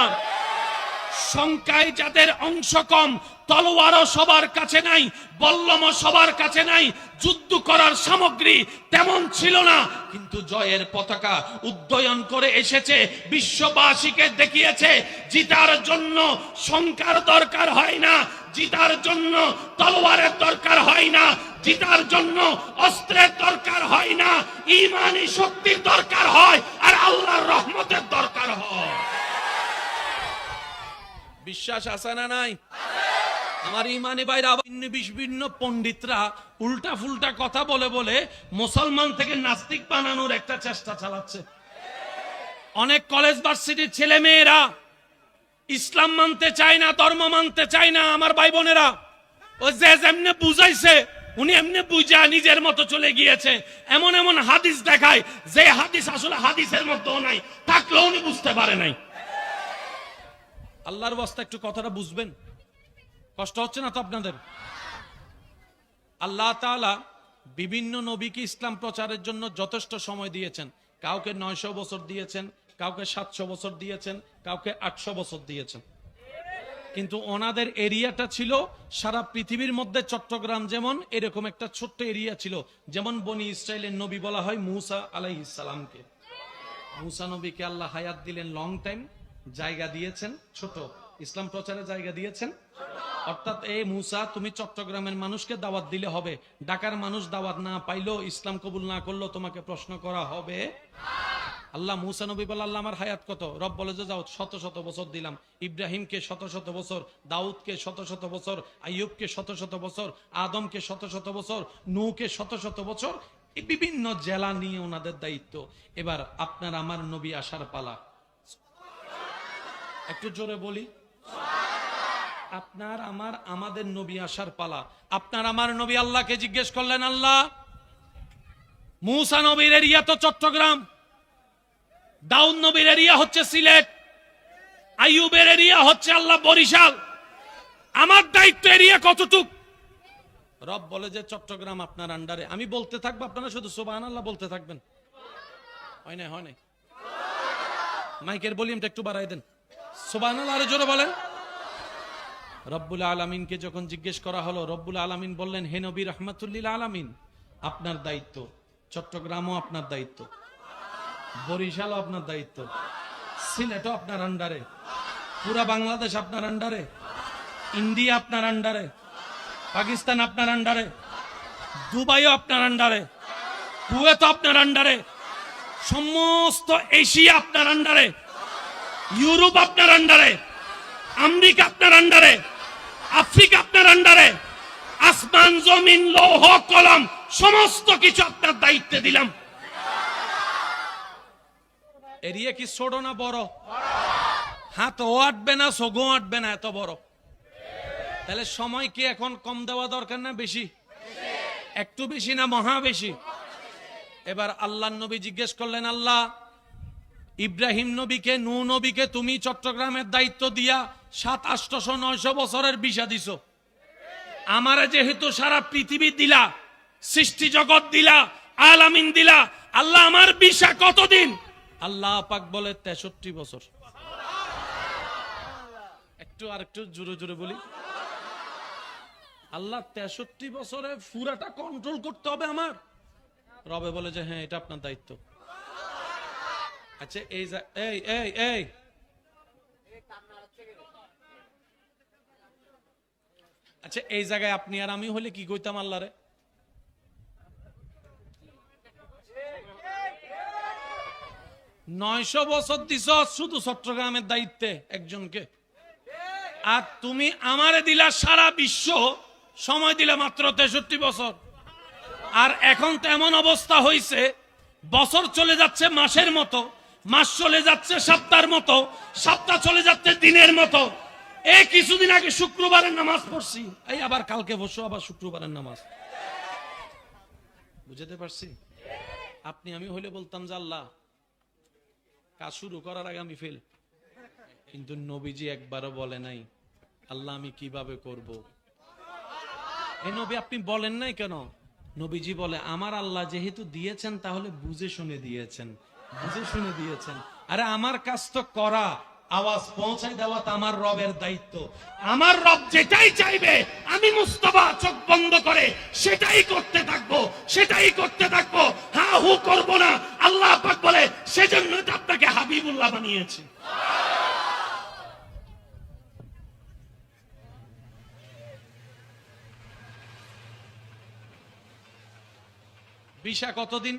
A: সংখ্যায় যাদের অংশ কম, তলোয়ারও সবার কাছে নাই, বল্লমও সবার কাছে নাই, যুদ্ধ করার সামগ্রী তেমন ছিল না, কিন্তু জয়ের পতাকা উড্ডয়ন করে এসেছে, বিশ্ববাসীকে দেখিয়েছে জিতার জন্য সংখ্যার দরকার হয় না, জিতার জন্য তলোয়ারের দরকার হয় না, জিতার জন্য অস্ত্রের দরকার হয় না, ঈমানি শক্তির দরকার হয় আর আল্লাহর রহমতের দরকার হয়। বিশ্বাস আছে না নাই? আমার ইমানি ভাইরা, ভিন্ন পণ্ডিতরা উল্টা ফুলটা কথা বলে বলে মুসলমান থেকে নাস্তিক বানানোর একটা চেষ্টা চালাচ্ছে। অনেক কলেজ ভার্সিটির ছেলে মেয়েরা ইসলাম মানতে চায় না, ধর্ম মানতে চায় না। আমার ভাই বোনেরা, ও যে যেমনে বুঝাইছে উনি এমনি বুঝা নিজের মতো চলে গিয়েছে। এমন এমন হাদিস দেখায় যে হাদিস আসলে হাদিসের মধ্যেও নাই, থাকলেও উনি বুঝতে পারে নাই। আল্লাহর ওয়াস্তে একটু কথাটা বুঝবেন, কষ্ট হচ্ছে না তো আপনাদের? আল্লাহ তাআলা বিভিন্ন নবীকে ইসলাম প্রচারের জন্য যথেষ্ট সময় দিয়েছেন। কাউকে 900 বছর দিয়েছেন, কাউকে 700 বছর দিয়েছেন, কাউকে 800 বছর দিয়েছেন। কিন্তু ওনাদের এরিয়াটা ছিল সারা পৃথিবীর মধ্যে। চট্টগ্রাম যেমন এরকম একটা ছোট্ট এরিয়া ছিল। যেমন বনি ইসরাইলের নবী বলা হয় মুসা আলাইহিস সালামকে। মুসা নবীকে আল্লাহ হায়াত দিলেন, লং টাইম, জায়গা দিয়েছেন ছোট, ইসলাম প্রচারের জায়গা দিয়েছেন। অর্থাৎ এই মুসা, তুমি চট্টগ্রামের মানুষকে দাওয়াত দিলে হবে, ঢাকার মানুষ দাওয়াত না পাইলো, ইসলাম কবুল না করলো, তোমাকে প্রশ্ন করা হবে। আল্লাহ মুসা নবী বলে, আল্লাহ আমার হায়াত কত? রব বলে যে যাও, 100 বছর দিলাম। ইব্রাহিমকে 100 বছর, দাউদকে 100 বছর, আইয়ুবকে 100 বছর, আদমকে 100 বছর, নূহকে 100 বছর। এই বিভিন্ন জেলা নিয়ে ওনাদের দায়িত্ব। এবার আপনার আমার নবী আসার পালা। একটু জোরে বলি, আপনার আমার আমাদের নবী আসার পালা। আপনার আমার নবী আল্লাহকে জিজ্ঞেস করলেন, আল্লাহ, মুসা নবীর এরিয়া তো চট্টগ্রাম, দাউদ নবীর এরিয়া হচ্ছে সিলেট, আইয়ুবের এরিয়া হচ্ছে আল্লাহ বরিশাল, আমার দায়িত্ব এরিয়া কতটুক? রব বলে যে চট্টগ্রাম আপনার আন্ডারে। আমি বলতে থাকবো, আপনারা শুধু সুবহানাল্লাহ বলতে থাকবেন। হয় নাই? হয় নাই? মাইকের ভলিউমটা একটু বাড়াই দেন। সুবহানাল্লাহ আরো জোরে বলেন। রব্বুল আলামিনকে যখন জিজ্ঞেস করা হলো, রব্বুল আলামিন বললেন, হে নবী রাহমাতুল লিল আলামিন, আপনার দায়িত্ব, চট্টগ্রামও আপনার দায়িত্ব, বরিশালও আপনার দায়িত্ব, সিলেটও আপনার আন্ডারে, পুরা বাংলাদেশ আপনার আন্ডারে, ইন্ডিয়া আপনার আন্ডারে, পাকিস্তান আপনার আন্ডারে, দুবাইও আপনার আন্ডারে, কুয়েতও আপনার আন্ডারে, সমস্ত এশিয়া আপনার আন্ডারে, ইউরোপ আপনার আন্ডারে, আমেরিকা আপনার আন্ডারে, আফ্রিকা আপনার আন্ডারে, আসমান জমিন লৌহ কলম সমস্ত কিছু আপনার দায়িত্বে দিলাম। এরিয়া কি ছোট না বড়? হাতও আটবে না, সগো আটবে না, এত বড়। তাহলে সময় কি এখন কম দেওয়া দরকার না বেশি? একটু বেশি না মহা বেশি? এবার আল্লাহ নবী জিজ্ঞেস করলেন, আল্লাহ ইব্রাহিম নবীকে, নূহ নবীকে তুমি চট্টগ্রামের দায়িত্ব দিয়া 700-800-900 বছরের ভিসা দিছো, আমারে যেহেতু সারা পৃথিবী দিলা, সৃষ্টি জগৎ দিলা, আলামিন দিলা, আল্লাহ আমার ভিসা কতদিন? আল্লাহ পাক বলে 63 বছর। একটু আর একটু জোরে জোরে বলি, আল্লাহ 63 বছরে পুরাটা কন্ট্রোল করতে হবে আমার। রবে বলে যে হ্যাঁ, এটা আপনার দায়িত্ব। আচ্ছা এই এই আচ্ছা এই জায়গায় আপনি আর আমি হলে কি কইতাম আল্লাহরে? নয়শো বছর দিছ শুধু চট্টগ্রামের দায়িত্বে একজনকে, আর তুমি আমারে দিলা সারা বিশ্ব, সময় দিলা মাত্র 63 বছর। আর এখন তো এমন অবস্থা হয়েছে, বছর চলে যাচ্ছে মাসের মতো, মাস চলে যাচ্ছে সপ্তাহের মতো, সপ্তাহ চলে যাচ্ছে দিনের মতো। এই কিছুদিন আগে শুক্রবারের নামাজ পড়ছি, এই আবার কালকে বসো আবার শুক্রবারের নামাজ। বুঝতে পারছি? আপনি আমি হইলে বলতাম যে আল্লাহ কাজ শুরু করার আগে আমি ফেল, কিন্তু নবীজি একবারও বলে নাই আল্লাহ আমি কিভাবে করব। এই নবী আপনি বলেন নাই কেন? নবীজি বলে আমার আল্লাহ যেহেতু দিয়েছেন তাহলে বুঝে শুনে দিয়েছেন, বুঝে শুনে দিয়েছেন। আরে আমার কাজ তো করা, আওয়াজ পৌঁছাই দেওয়া তো আমার রবের দায়িত্ব। আমার রব যেটাই চাইবে আমি মুস্তাফা চোখ বন্ধ করে সেটাই করতে থাকবো, সেটাই করতে থাকবো, হা হু করব না। আল্লাহ পাক বলে সেজন্য তো আপনাকে হাবিবুল্লাহ বানিয়েছি। ভিসা কতদিন?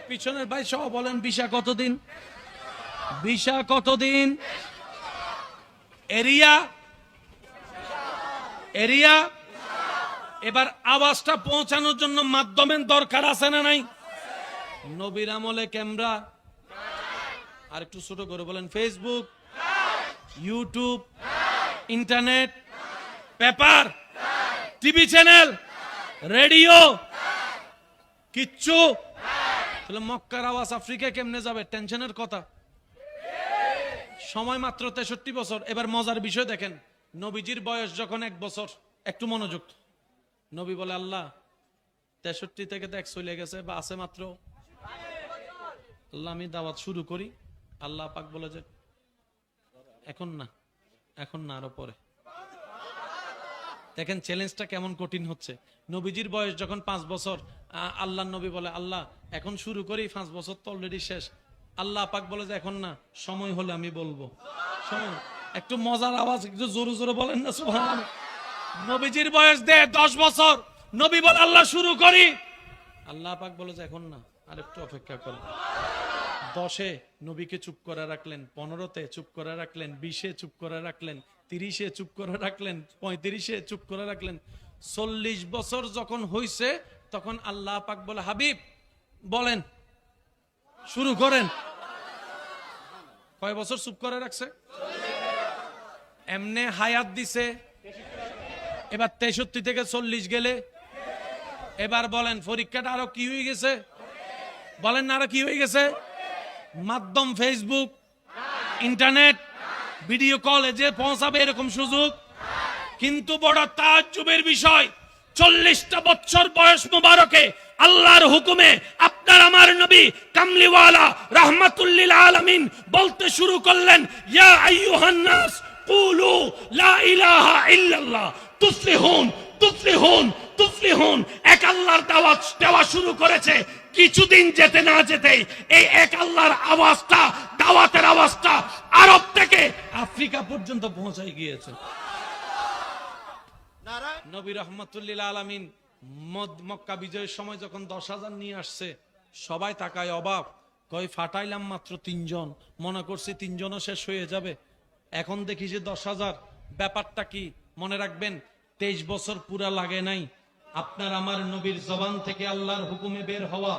A: পিছনের ভাই সহ বলেন ভিসা কতদিন? ভিসা কতদিন? Area area. এবার আওয়াজটা পৌঁছানোর জন্য মাধ্যমের দরকার আছে না নাই? নবীর আমলে ক্যামেরা, আর একটু ছোট করে বলেন Facebook, YouTube, internet, paper, TV channel, radio, কিচ্ছু। তাহলে মক্কার আওয়াজ আফ্রিকায় কেমনে যাবে? টেনশনের কথা। সময় মাত্র 63 বছর। এবার মজার বিষয় দেখেন, নবীজির বয়স যখন 1 বছর, একটু মনোযোগ। নবী বলে আল্লাহ 63 থেকে দেখ চলে গেছে বা আছে মাত্র, আল্লাহ আমি দাওয়াত শুরু করি। আল্লাহ পাক বলে যে এখন না, এখন না, আরো পরে। দেখেন চ্যালেঞ্জটা কেমন কঠিন হচ্ছে। নবীজির বয়স যখন 5 বছর, আল্লাহ নবী বলে আল্লাহ এখন শুরু করি, 5 বছর তো অলরেডি শেষ। আল্লাহ পাক বলে যে এখন না, সময় হলে আমি বলবো। সময়, একটু মজার আওয়াজ একটু জোরে জোরে বলেন না সুবহানাল্লাহ। নবীজির বয়স 10 বছর, নবী বলে আল্লাহ শুরু করি। আল্লাহ পাক বলে যে এখন না, আর একটু অপেক্ষা করো। 10-এ নবীকে চুপ করে রাখলেন, 15-তে চুপ করে রাখলেন, 20-এ চুপ করে রাখলেন, 30-এ চুপ করে রাখলেন, 35-এ চুপ করে রাখলেন। 40 বছর যখন হইছে তখন আল্লাহ পাক বলে হাবিব বলেন, শুরু করেন। কয় বছর চুপ করে রাখছে? এমনে হায়াত দিছে। এবার 63 থেকে 40 গেলে এবার বলেন পরীক্ষাটা আরো কি হয়ে গেছে? বলেন না আরো কি হয়ে গেছে? মাধ্যম ফেসবুক, ইন্টারনেট, ভিডিও কল যে পৌঁছাবে এরকম সুযোগ। কিন্তু বড় তাজ্জুবের বিষয়, 40টা বছর বয়স মুবারকে আল্লাহর হুকুমে আপনার আমার নবী কামলিওয়ালা রাহমাতুল লিল আলামিন বলতে শুরু করলেন, ইয়া আইয়ুহান নাস কুলু লা ইলাহা ইল্লাল্লাহ তুফলিহুন তুফলিহুন তুফলিহুন। এক আল্লাহর দাওয়াত দেওয়া শুরু করেছে। কিছুদিন যেতে না যেতেই এই এক আল্লাহর আওয়াজটা, দাওয়াতের আওয়াজটা আরব থেকে আফ্রিকা পর্যন্ত পৌঁছায় গিয়েছে। নবী রাহমাতুল লিল আলামিন মক্কা বিজয়ের সময় যখন 10,000 নিয়ে আসছে, সবাই তাকায় অবাক, কয় ফাটাইলাম মাত্র 3 জন, মনে করছি 3 জনও শেষ হয়ে যাবে, এখন দেখি যে 10,000। ব্যাপারটা কি মনে রাখবেন, 23 বছর পুরা লাগে নাই আপনার আমার নবীর জবান থেকে আল্লাহর হুকুমে বের হওয়া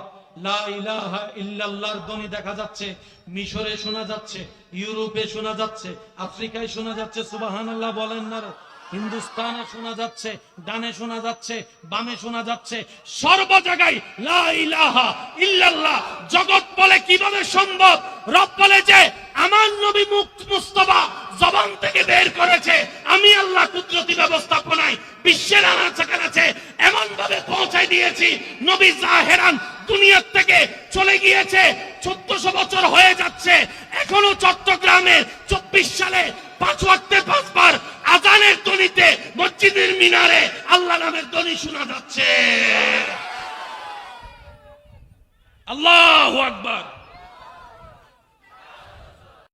A: লা ইলাহা ইল্লাল্লাহর ধ্বনি দেখা যাচ্ছে, মিশরে শোনা যাচ্ছে, ইউরোপে শোনা যাচ্ছে, আফ্রিকায় শোনা যাচ্ছে। সুবহানাল্লাহ বলেন না রে? হিন্দুস্তানে শোনা যাচ্ছে, ডানে শোনা যাচ্ছে, বামে শোনা যাচ্ছে, সর্ব জায়গায় লা ইলাহা ইল্লাল্লাহ। জগৎ বলে কিভাবে সম্ভব? রব বলে যে আমার নবী মুস্তাফা জবান থেকে বের করেছে, আমি আল্লাহ কুদরতি ব্যবস্থাপনায় বিশ্বের আনাচে কানাচে এমন ভাবে পৌঁছায় দিয়েছি, নবী জাহেরান দুনিয়ার থেকে চলে গিয়েছে, 1400 বছর হয়ে যাচ্ছে, এখনো চট্টগ্রামের 24 সালে 5 ওয়াক্তে 5 বার আজানের ধ্বনিতে মসজিদের মিনারে আল্লাহ নামের ধ্বনি শোনা যাচ্ছে। আল্লাহু আকবার।